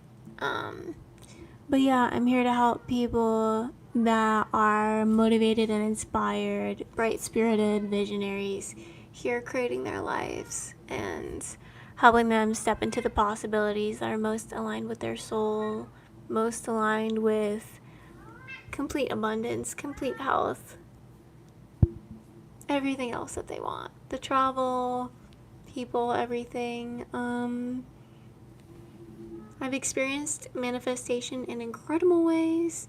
A: But yeah, I'm here to help people that are motivated and inspired, bright-spirited visionaries here creating their lives and helping them step into the possibilities that are most aligned with their soul, most aligned with complete abundance, complete health, everything else that they want. The travel, people, everything. I've experienced manifestation in incredible ways,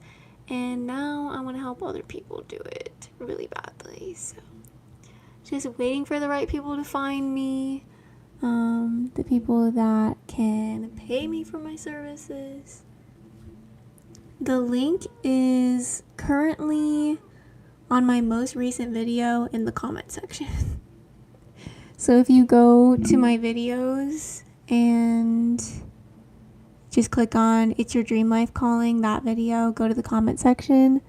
A: and now I want to help other people do it really badly. So, just waiting for the right people to find me, the people that can pay me for my services. The link is currently on my most recent video in the comment section. So if you go to my videos and just click on It's Your Dream Life Calling, that video, go to the comment section.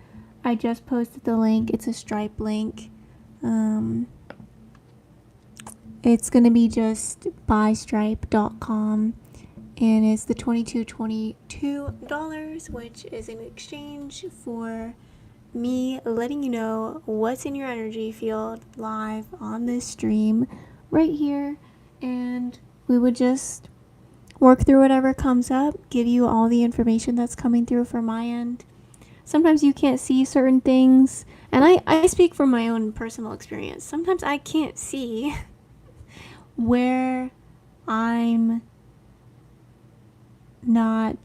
A: I just posted the link. It's a Stripe link. It's going to be just buystripe.com, and it's the $22, which is in exchange for me letting you know what's in your energy field live on this stream right here, and we would just work through whatever comes up, give you all the information that's coming through from my end. Sometimes you can't see certain things, and I speak from my own personal experience. Sometimes I can't see where I'm not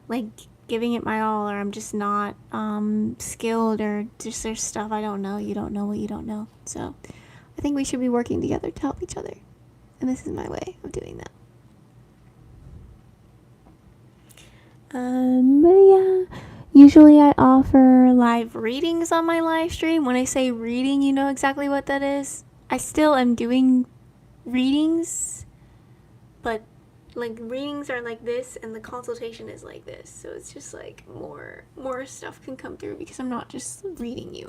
A: like giving it my all, or I'm just not skilled, or just there's stuff I don't know. You don't know what you don't know. So I think we should be working together to help each other, and this is my way of doing that. But yeah, usually I offer live readings on my live stream. When I say reading, you know exactly what that is. I still am doing readings, but like readings are like this and the consultation is like this. So it's just like more stuff can come through because I'm not just reading you.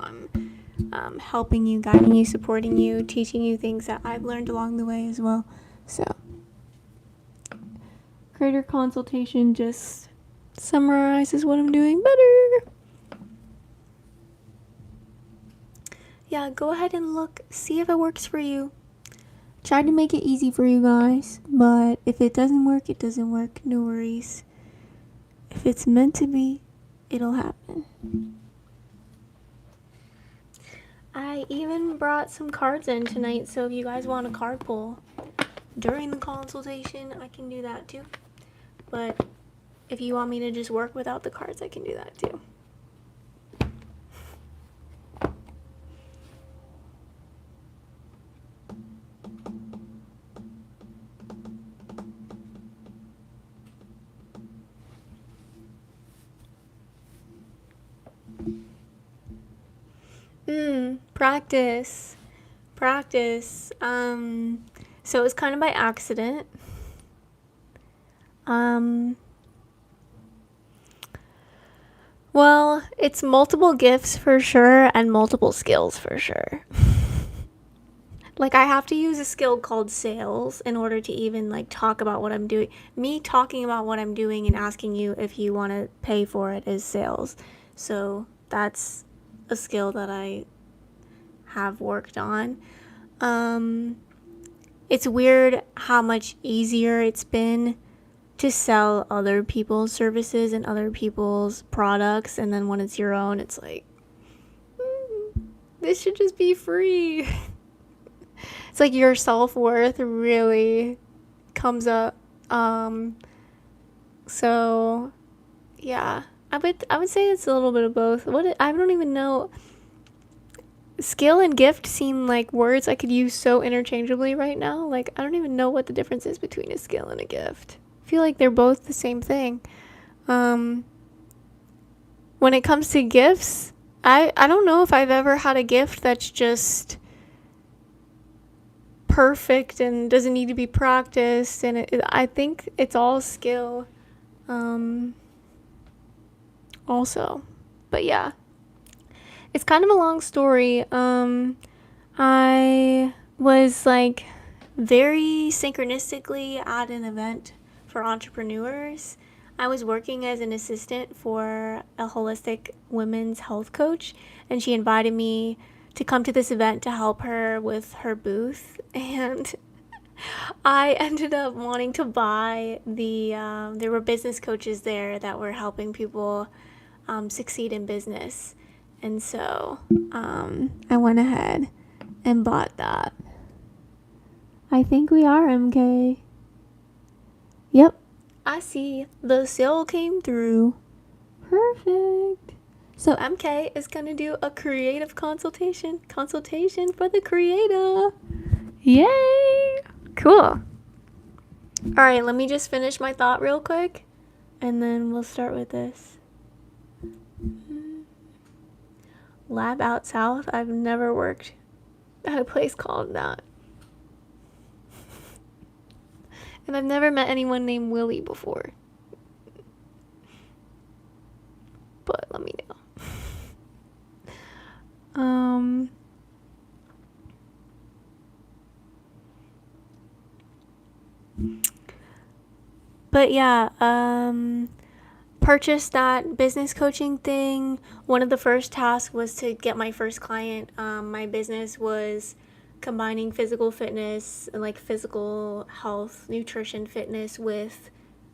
A: I'm helping you, guiding you, supporting you, teaching you things that I've learned along the way as well. So creator consultation just summarizes what I'm doing better. Yeah, go ahead and look, see if it works for you. Try to make it easy for you guys, but if it doesn't work, it doesn't work. No worries. If it's meant to be, it'll happen. I even brought some cards in tonight, so if you guys want a card pull during the consultation, I can do that too. But if you want me to just work without the cards, I can do that too. Practice. So it was kind of by accident. Well, it's multiple gifts for sure and multiple skills for sure. Like I have to use a skill called sales in order to even like talk about what I'm doing. Me talking about what I'm doing and asking you if you want to pay for it is sales. So that's a skill that I have worked on. It's weird how much easier it's been to sell other people's services and other people's products, and then when it's your own, it's like, this should just be free. It's like your self-worth really comes up. So yeah, I would say it's a little bit of both. I don't even know. Skill and gift seem like words I could use so interchangeably right now. Like I don't even know what the difference is between a skill and a gift. I feel like they're both the same thing. When it comes to gifts, I don't know if I've ever had a gift that's just perfect and doesn't need to be practiced, and I think it's all skill also. But yeah, it's kind of a long story. I was like very synchronistically at an event for entrepreneurs I was working as an assistant for a holistic women's health coach, and she invited me to come to this event to help her with her booth. And I ended up wanting to buy there were business coaches there that were helping people succeed in business. And so I went ahead and bought that. I think we are MK. Yep, I see. The sale came through. Perfect. So MK is going to do a creative consultation for the creator. Yay! Cool. All right, let me just finish my thought real quick, and then we'll start with this. Lab Out South. I've never worked at a place called that. And I've never met anyone named Willie before. But let me know. But yeah, purchased that business coaching thing. One of the first tasks was to get my first client. My business was combining physical fitness and like physical health, nutrition, fitness with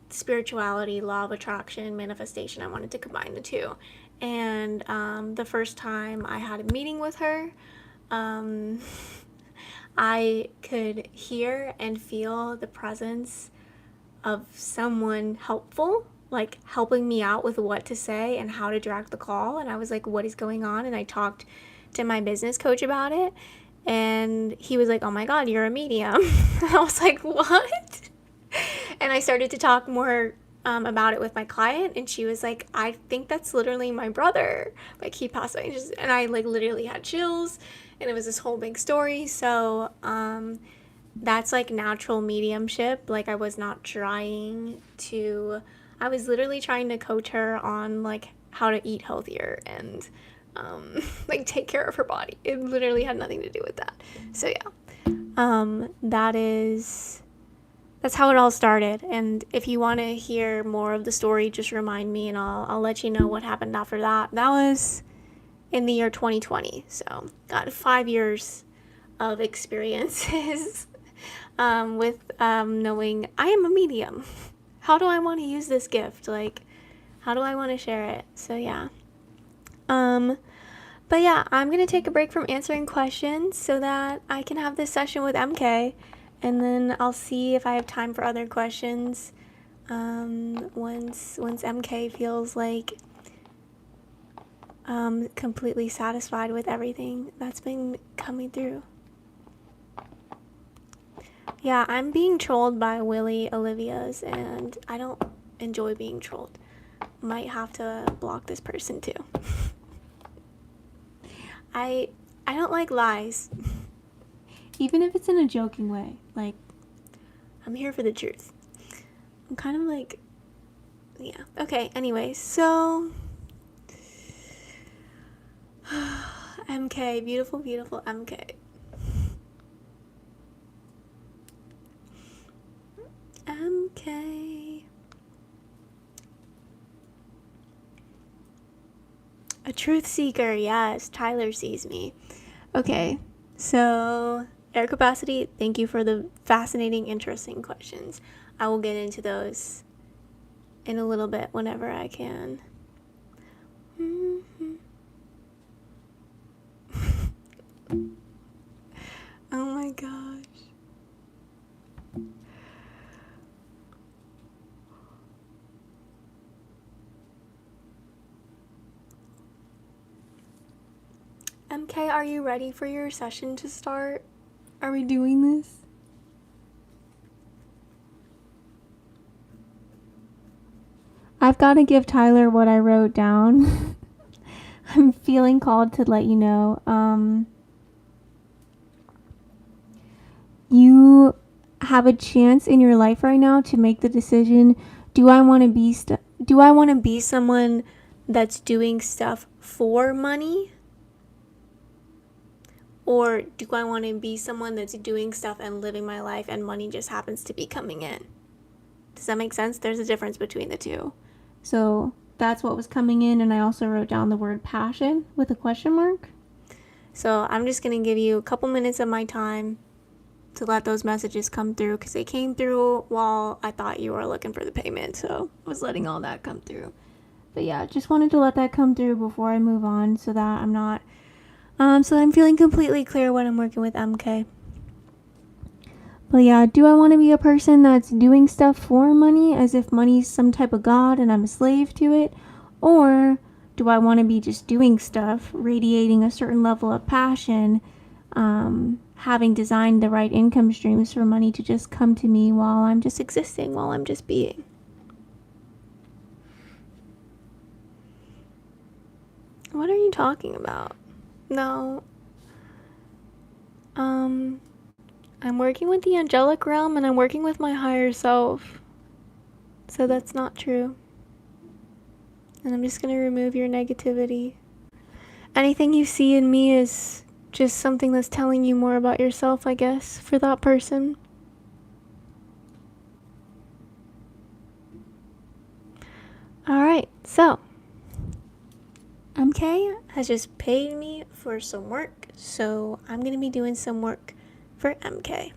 A: spirituality, law of attraction, manifestation. I wanted to combine the two. And the first time I had a meeting with her, I could hear and feel the presence of someone helpful, like helping me out with what to say and how to direct the call. And I was like, what is going on? And I talked to my business coach about it. And he was like, oh my God, you're a medium. I was like, what? And I started to talk more about it with my client. And she was like, I think that's literally my brother. Like, he passed away. And I like literally had chills. And it was this whole big story. So that's like natural mediumship. Like, I was not trying to, I was literally trying to coach her on like how to eat healthier and like take care of her body. It literally had nothing to do with that. So yeah, that's how it all started. And if you want to hear more of the story, just remind me and I'll let you know what happened after that. That was in the year 2020. So got 5 years of experiences with knowing I am a medium. How do I want to use this gift? Like, how do I want to share it? So yeah. But yeah, I'm going to take a break from answering questions so that I can have this session with MK, and then I'll see if I have time for other questions once MK feels like completely satisfied with everything that's been coming through. Yeah, I'm being trolled by Willie Olivia's, and I don't enjoy being trolled. Might have to block this person too. I don't like lies. Even if it's in a joking way. Like, I'm here for the truth. I'm kind of like, yeah. Okay, anyway, so MK, beautiful, beautiful MK. MK. A truth seeker, yes. Tyler sees me. Okay, so air capacity, thank you for the fascinating, interesting questions. I will get into those in a little bit whenever I can. Oh my gosh. MK, are you ready for your session to start? Are we doing this? I've got to give Tyler what I wrote down. I'm feeling called to let you know. You have a chance in your life right now to make the decision. Do I want to be someone that's doing stuff for money? Or do I want to be someone that's doing stuff and living my life and money just happens to be coming in? Does that make sense? There's a difference between the two. So that's what was coming in, and I also wrote down the word passion with a question mark. So I'm just going to give you a couple minutes of my time to let those messages come through, because they came through while I thought you were looking for the payment, so I was letting all that come through. But yeah, just wanted to let that come through before I move on, so that I'm not so I'm feeling completely clear when I'm working with MK. But yeah, do I want to be a person that's doing stuff for money, as if money's some type of god and I'm a slave to it? Or do I want to be just doing stuff, radiating a certain level of passion, having designed the right income streams for money to just come to me while I'm just existing, while I'm just being? What are you talking about? No. I'm working with the angelic realm, and I'm working with my higher self. So that's not true. And I'm just going to remove your negativity. Anything you see in me is just something that's telling you more about yourself, I guess, for that person. Alright, so MK has just paid me for some work, so I'm going to be doing some work for MK.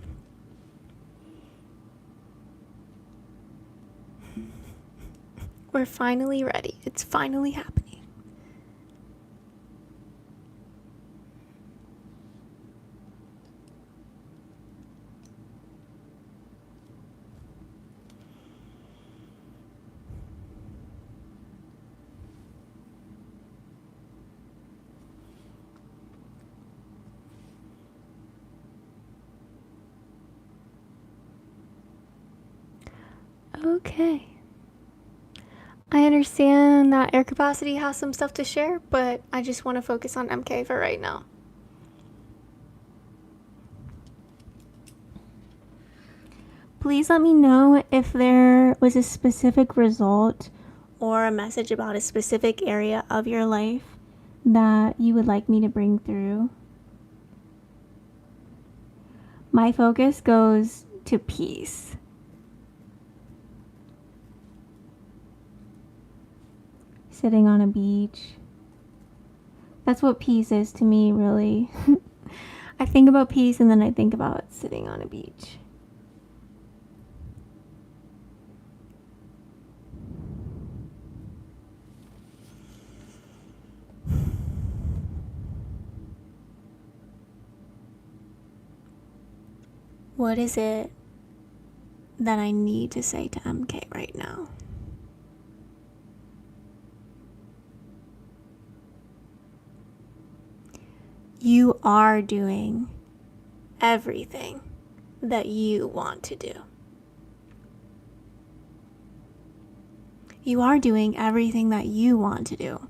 A: We're finally ready. It's finally happening. Okay. I understand that air capacity has some stuff to share, but I just want to focus on MK for right now. Please let me know if there was a specific result or a message about a specific area of your life that you would like me to bring through. My focus goes to peace. Sitting on a beach. That's what peace is to me, really. I think about peace and then I think about sitting on a beach. What is it that I need to say to MK right now? You are doing everything that you want to do. You are doing everything that you want to do.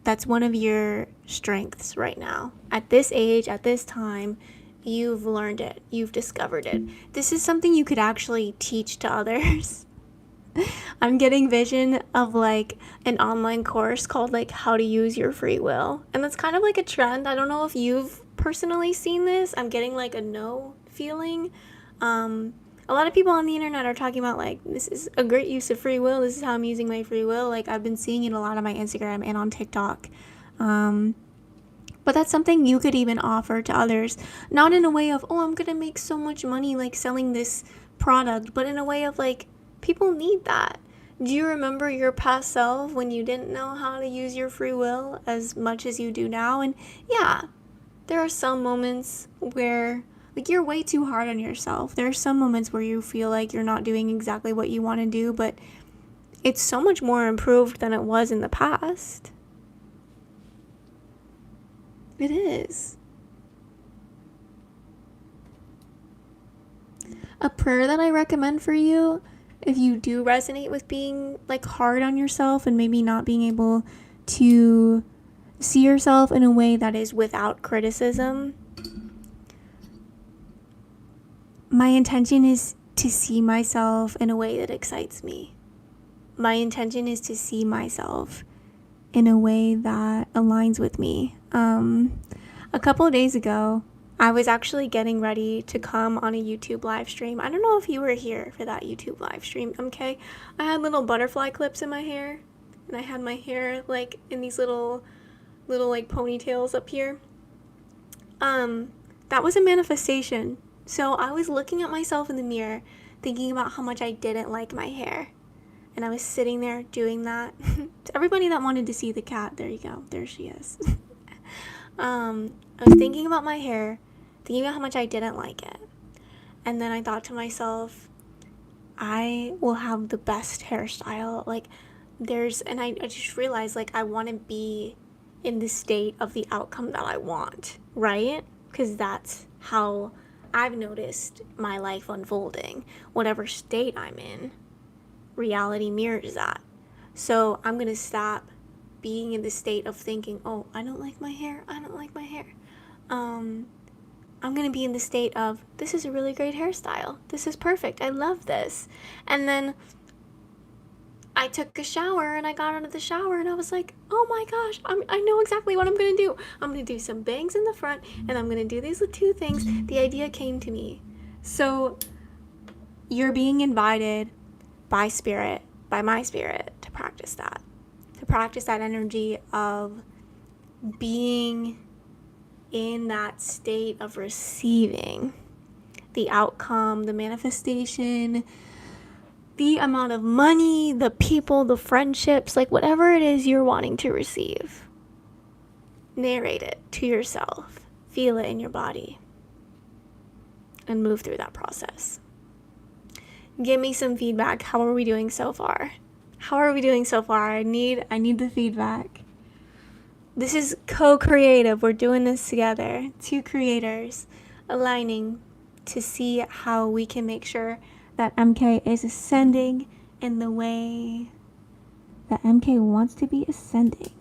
A: That's one of your strengths right now. At this age, at this time, you've learned it. You've discovered it. This is something you could actually teach to others. I'm getting vision of like an online course called like how to use your free will. And that's kind of like a trend. I don't know if you've personally seen this. I'm getting like a no feeling. A lot of people on the internet are talking about like, this is a great use of free will. This is how I'm using my free will. Like I've been seeing it a lot on my Instagram and on TikTok. But that's something you could even offer to others. Not in a way of, oh, I'm going to make so much money like selling this product, but in a way of like, people need that. Do you remember your past self when you didn't know how to use your free will as much as you do now? And yeah, there are some moments where like you're way too hard on yourself. There are some moments where you feel like you're not doing exactly what you want to do, but it's so much more improved than it was in the past. It is. A prayer that I recommend for you, if you do resonate with being like hard on yourself and maybe not being able to see yourself in a way that is without criticism, my intention is to see myself in a way that excites me. My intention is to see myself in a way that aligns with me. A couple of days ago, I was actually getting ready to come on a YouTube live stream. I don't know if you were here for that YouTube live stream, MK. I had little butterfly clips in my hair, and I had my hair like in these little like ponytails up here. That was a manifestation. So I was looking at myself in the mirror, thinking about how much I didn't like my hair. And I was sitting there doing that. To everybody that wanted to see the cat, there you go. There she is. I was thinking about my hair, thinking about how much I didn't like it. And then I thought to myself, I will have the best hairstyle. Like, I just realized, like, I want to be in the state of the outcome that I want, right? Because that's how I've noticed my life unfolding. Whatever state I'm in, reality mirrors that. So I'm going to stop being in the state of thinking, oh, I don't like my hair. I'm going to be in the state of, this is a really great hairstyle. This is perfect. I love this. And then I took a shower and I got out of the shower and I was like, oh my gosh, I know exactly what I'm going to do. I'm going to do some bangs in the front and I'm going to do these two things. The idea came to me. So you're being invited by my spirit, to practice that energy of being in that state of receiving the outcome, the manifestation, the amount of money, the people, the friendships, like whatever it is you're wanting to receive. Narrate it to yourself, feel it in your body, and move through that process. Give me some feedback. How are we doing so far? I need the feedback. This is co-creative. We're doing this together. Two creators aligning to see how we can make sure that MK is ascending in the way that MK wants to be ascending.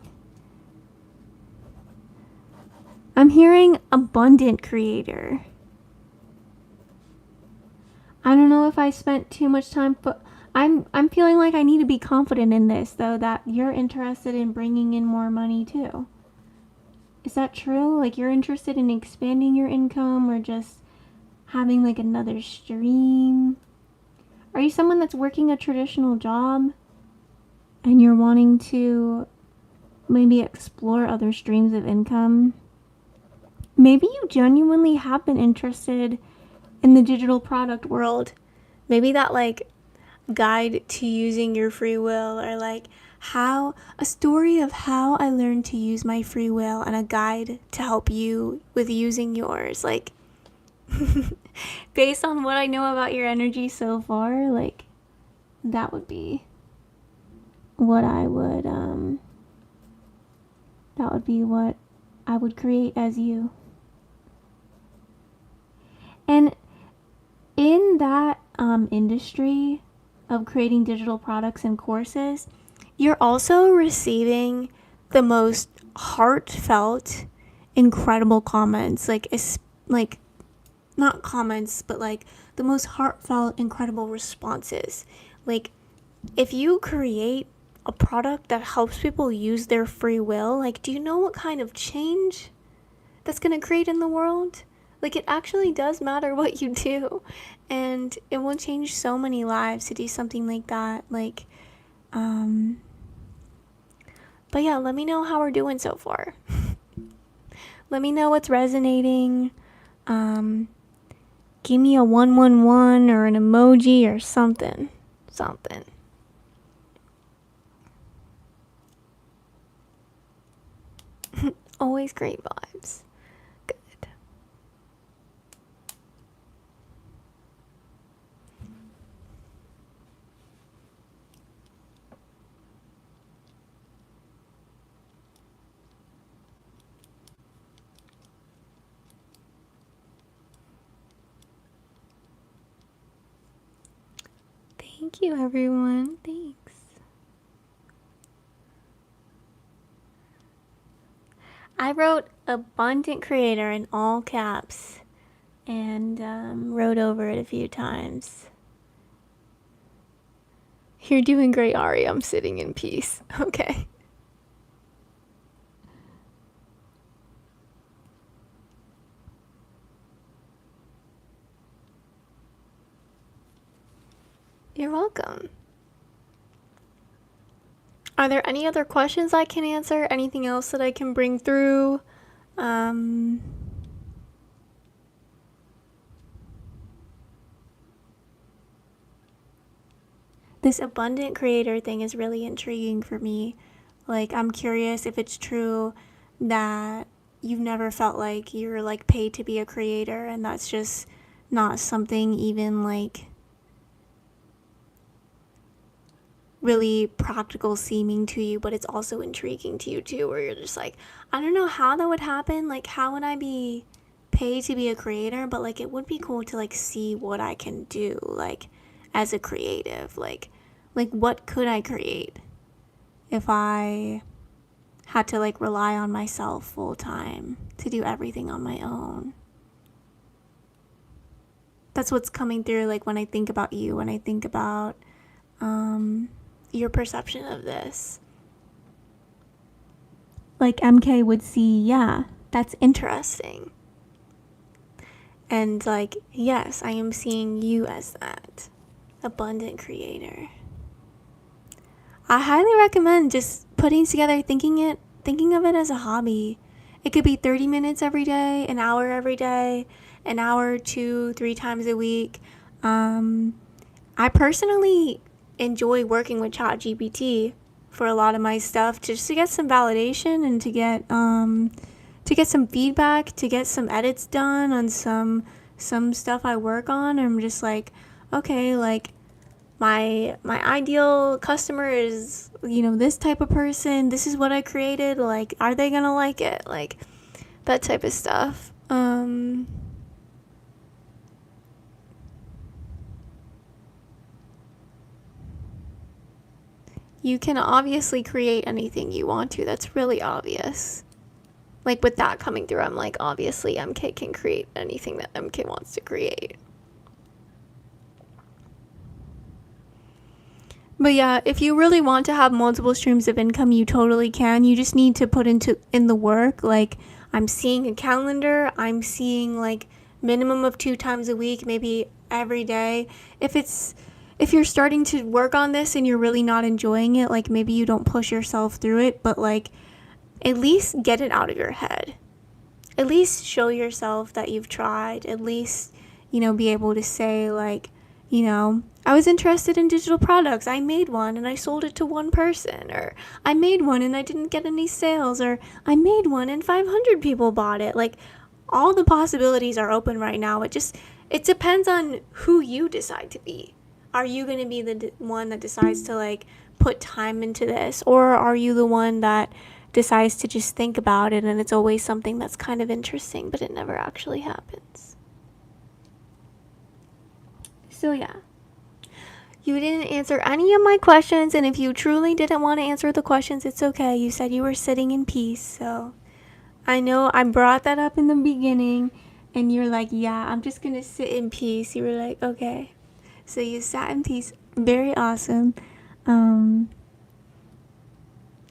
A: I'm hearing abundant creator. I don't know if I spent too much time, but I'm feeling like I need to be confident in this, though, that you're interested in bringing in more money too. Is that true? Like, you're interested in expanding your income or just having like another stream? Are you someone that's working a traditional job and you're wanting to maybe explore other streams of income? Maybe you genuinely have been interested in the digital product world. Maybe that like guide to using your free will, or like a story of how I learned to use my free will and a guide to help you with using yours. Like, based on what I know about your energy so far, like that would be what I would create as you. And in that industry of creating digital products and courses, you're also receiving the most heartfelt, incredible comments, like not comments, but like the most heartfelt, incredible responses. Like, if you create a product that helps people use their free will, like, do you know what kind of change that's going to create in the world? Like, it actually does matter what you do, and it will change so many lives to do something like that. Like, but yeah, let me know how we're doing so far. Let me know what's resonating. Give me a 111 or an emoji or something. Always great vibes. Good. Thank you, everyone. Thanks. I wrote abundant creator in all caps and wrote over it a few times. You're doing great, Ari. I'm sitting in peace. Okay. welcome. Are there any other questions I can answer? Anything else that I can bring through? This abundant creator thing is really intriguing for me. Like, I'm curious if it's true that you've never felt like you're like paid to be a creator, and that's just not something even like really practical seeming to you, but it's also intriguing to you too, where you're just like, I don't know how that would happen. Like, how would I be paid to be a creator? But like, it would be cool to like see what I can do, like, as a creative. Like what could I create if I had to like rely on myself full time to do everything on my own? That's what's coming through, like, when I think about you, when I think about your perception of this. Like, MK would see, yeah, that's interesting. And like, yes, I am seeing you as that abundant creator. I highly recommend just putting together, thinking of it as a hobby. It could be 30 minutes every day, an hour every day, an hour 2-3 times a week. I personally enjoy working with ChatGPT for a lot of my stuff, just to get some validation and to get some feedback, to get some edits done on some stuff I work on. I'm just like, okay, like, my ideal customer is, this type of person. This is what I created. Like, are they gonna like it? Like, that type of stuff. You can obviously create anything you want to. That's really obvious. Like, with that coming through, I'm like, obviously MK can create anything that MK wants to create. But yeah, if you really want to have multiple streams of income, you totally can. You just need to put in the work. Like, I'm seeing a calendar. I'm seeing like minimum of 2 times a week, maybe every day. If you're starting to work on this and you're really not enjoying it, like, maybe you don't push yourself through it, but like, at least get it out of your head. At least show yourself that you've tried. At least, be able to say like, I was interested in digital products. I made one and I sold it to one person. Or I made one and I didn't get any sales. Or I made one and 500 people bought it. Like, all the possibilities are open right now. It depends on who you decide to be. Are you going to be the one that decides to like put time into this? Or are you the one that decides to just think about it and it's always something that's kind of interesting, but it never actually happens? So yeah, you didn't answer any of my questions, and if you truly didn't want to answer the questions, it's okay. You said you were sitting in peace, so I know I brought that up in the beginning, and you're like, yeah, I'm just gonna sit in peace. You were like, okay. So you sat in peace. Very awesome.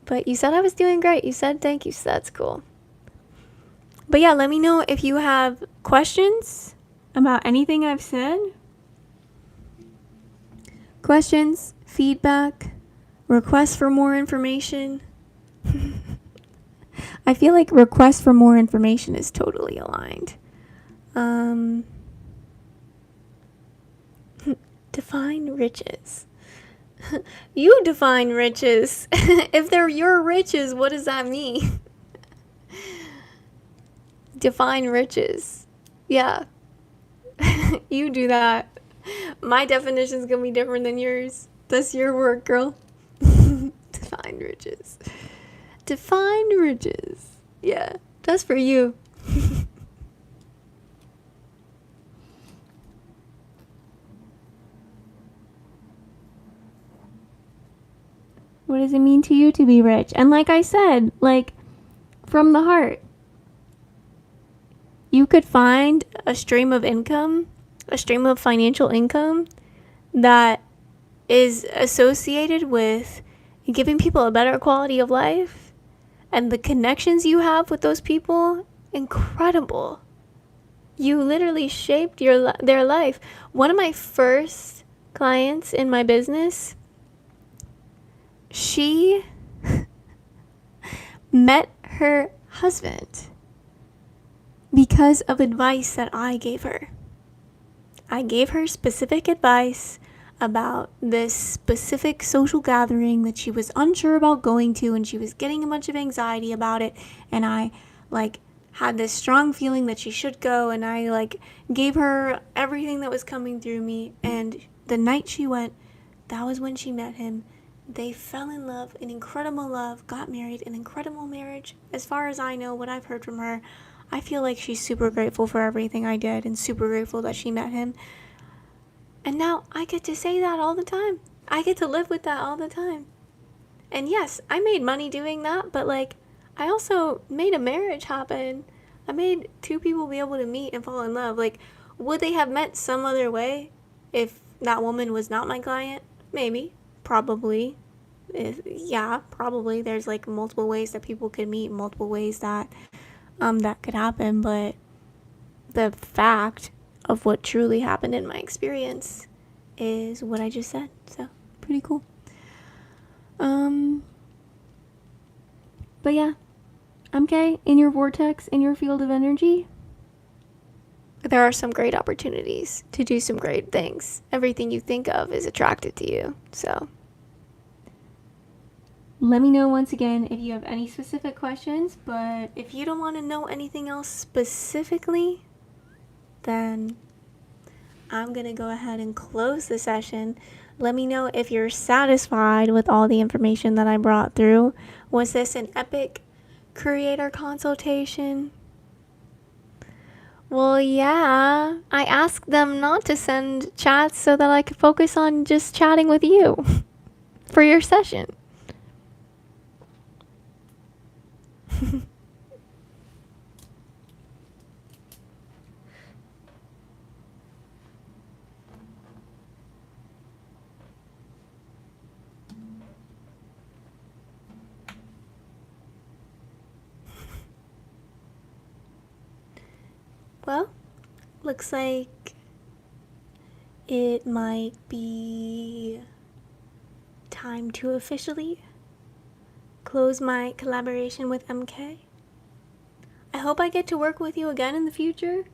A: But you said I was doing great. You said thank you, so that's cool. But yeah, let me know if you have questions about anything I've said. Questions, feedback, requests for more information. I feel like request for more information is totally aligned. Define riches. You define riches. If they're your riches, what does that mean? Define riches. Yeah. You do that. My definition's gonna be different than yours. That's your work, girl. Define riches. Define riches. Yeah, that's for you. What does it mean to you to be rich? And like I said, like, from the heart. You could find a stream of income, a stream of financial income that is associated with giving people a better quality of life, and the connections you have with those people, incredible. You literally shaped their life. One of my first clients in my business, she met her husband because of advice that I gave her. I gave her specific advice about this specific social gathering that she was unsure about going to, and she was getting a bunch of anxiety about it, and I had this strong feeling that she should go, and I gave her everything that was coming through me. And the night she went, that was when she met him. They fell in love, an incredible love, got married, an incredible marriage. As far as I know, what I've heard from her, I feel like she's super grateful for everything I did and super grateful that she met him. And now I get to say that all the time. I get to live with that all the time. And yes, I made money doing that, but I also made a marriage happen. I made two people be able to meet and fall in love. Would they have met some other way if that woman was not my client? Maybe. Probably. Yeah, probably. There's multiple ways that people could meet, multiple ways that that could happen, but the fact of what truly happened in my experience is what I just said. So, pretty cool. But yeah, MK, in your vortex, in your field of energy, there are some great opportunities to do some great things. Everything you think of is attracted to you. So let me know once again if you have any specific questions, but if you don't want to know anything else specifically, then I'm going to go ahead and close the session. Let me know if you're satisfied with all the information that I brought through. Was this an epic creator consultation? Well, yeah. I asked them not to send chats so that I could focus on just chatting with you for your session. Well, looks like it might be time to officially close my collaboration with MK. I hope I get to work with you again in the future.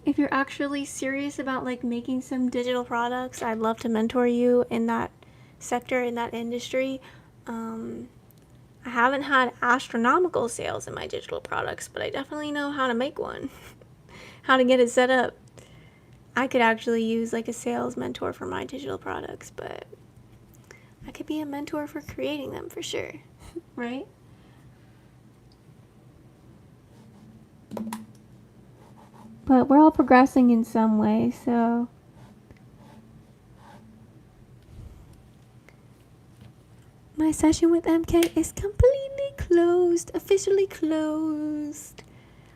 A: If you're actually serious about making some digital products, I'd love to mentor you in that sector, in that industry. I haven't had astronomical sales in my digital products, but I definitely know how to make one, how to get it set up. I could actually use a sales mentor for my digital products, but I could be a mentor for creating them for sure, right? But we're all progressing in some way, so my session with MK is completely closed, officially closed.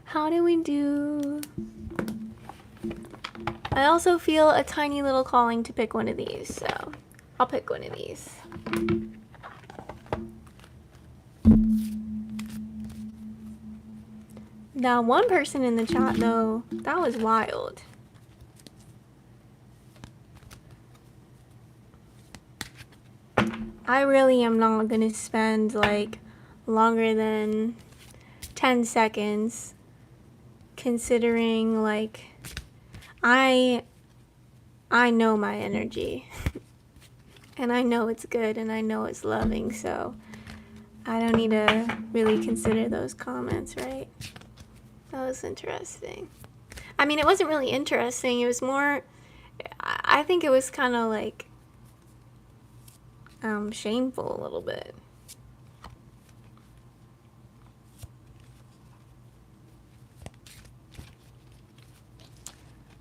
A: How do we do? I also feel a tiny little calling to pick one of these, so I'll pick one of these. Now, one person in the chat, though, that was wild. I really am not going to spend longer than 10 seconds considering I know my energy and I know it's good and I know it's loving, so I don't need to really consider those comments, right? That was interesting. I mean, it wasn't really interesting. It was more, I think it was kind of shameful a little bit.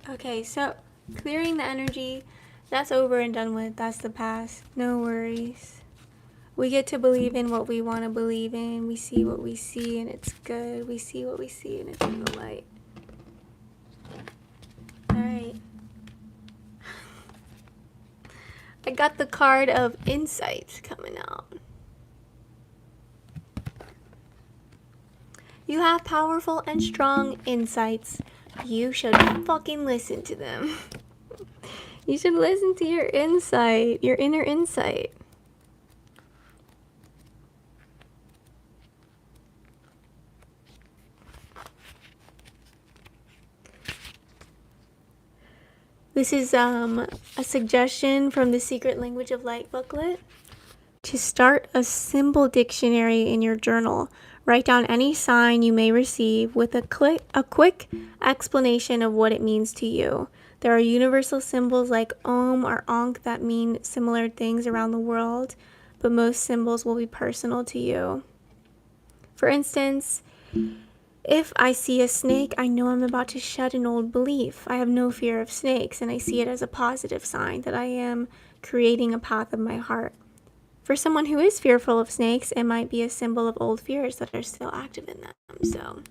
A: Okay, so clearing the energy, that's over and done with. That's the past. No worries. We get to believe in what we want to believe in. We see what we see and it's good. We see what we see and it's in the light. Alright. I got the card of insight coming out. You have powerful and strong insights. You should fucking listen to them. You should listen to your insight, your inner insight. This is a suggestion from the Secret Language of Light booklet. To start a symbol dictionary in your journal, write down any sign you may receive with a quick explanation of what it means to you. There are universal symbols like Om or Ankh that mean similar things around the world, but most symbols will be personal to you. For instance, if I see a snake, I know I'm about to shed an old belief. I have no fear of snakes, and I see it as a positive sign that I am creating a path of my heart. For someone who is fearful of snakes, it might be a symbol of old fears that are still active in them. So,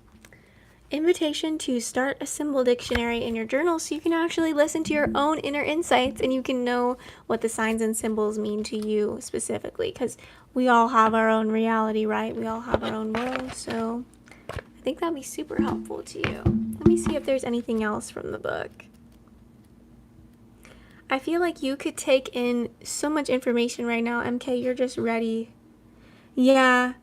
A: invitation to start a symbol dictionary in your journal so you can actually listen to your own inner insights and you can know what the signs and symbols mean to you specifically, because we all have our own reality, right? We all have our own world, so I think that'd be super helpful to you. Let me see if there's anything else from the book. I feel like you could take in so much information right now, MK. You're just ready. Yeah.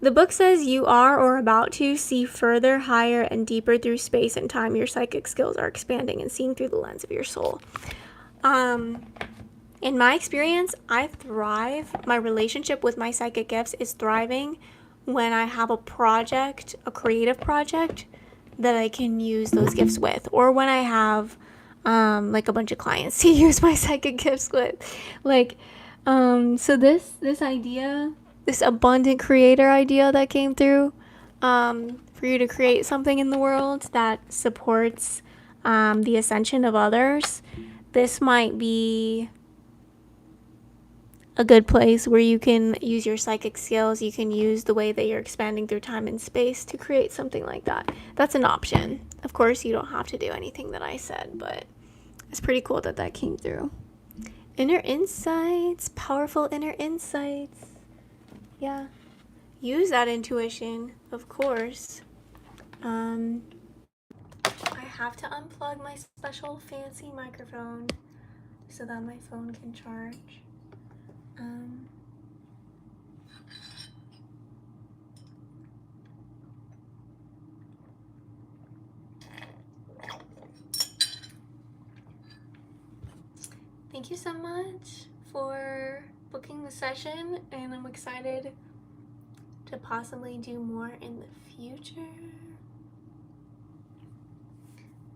A: The book says you are or about to see further, higher, and deeper through space and time. Your psychic skills are expanding and seeing through the lens of your soul. In my experience, I thrive. My relationship with my psychic gifts is thriving when I have a project, a creative project, that I can use those gifts with, or when I have like a bunch of clients to use my psychic gifts with. Like, so this idea, this abundant creator idea that came through, for you to create something in the world that supports the ascension of others, this might be a good place where you can use your psychic skills. You can use the way that you're expanding through time and space to create something like that. That's an option. Of course, you don't have to do anything that I said, but it's pretty cool that that came through. Inner insights, powerful inner insights. Yeah. Use that intuition, of course. I have to unplug my special fancy microphone so that my phone can charge. Thank you so much for booking the session, and I'm excited to possibly do more in the future.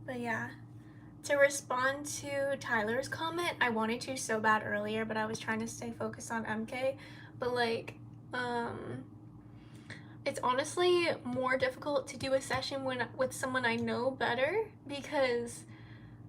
A: But yeah, to respond to Tyler's comment, I wanted to so bad earlier, but I was trying to stay focused on MK. But like, it's honestly more difficult to do a session with someone I know better, because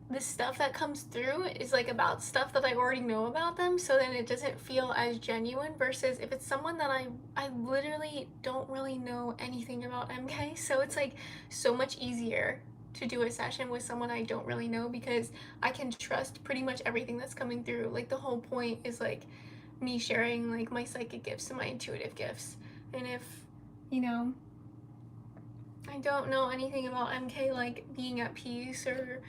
A: the stuff that comes through is like about stuff that I already know about them, so then it doesn't feel as genuine, versus if it's someone that I literally don't really know anything about MK, so it's like so much easier to do a session with someone I don't really know, because I can trust pretty much everything that's coming through. Like, the whole point is like me sharing like my psychic gifts and my intuitive gifts, and if, you know, I don't know anything about MK, like being at peace or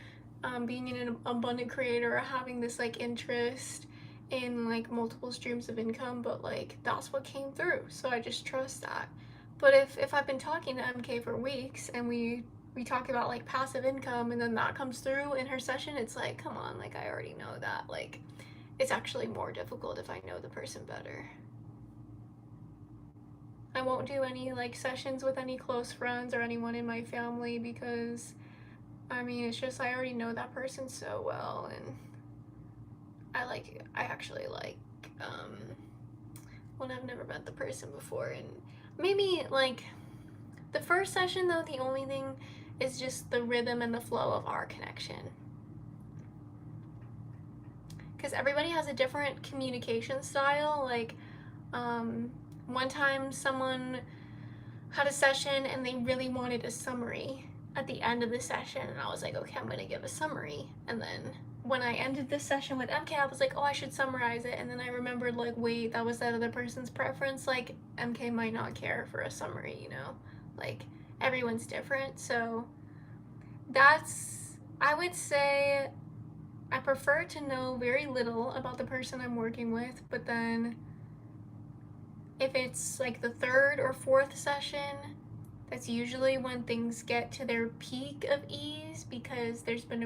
A: being an abundant creator or having this like interest in like multiple streams of income, but like that's what came through, so I just trust that. But if I've been talking to MK for weeks and we talk about like passive income, and then that comes through in her session, it's like, come on, like I already know that. Like, it's actually more difficult if I know the person better. I won't do any like sessions with any close friends or anyone in my family, because I mean, it's just I already know that person so well, and I actually like when I've never met the person before. And maybe like the first session though, the only thing is just the rhythm and the flow of our connection, because everybody has a different communication style. Like one time someone had a session and they really wanted a summary at the end of the session, and I was like, okay, I'm gonna give a summary. And then when I ended the session with MK, I was like, oh, I should summarize it. And then I remembered, like, wait, that was that other person's preference. Like, MK might not care for a summary, you know? Like,
B: everyone's different. So I would say I prefer to know very little about the person I'm working with, but then if it's like the third or fourth session, that's usually when things get to their peak of ease because there's been a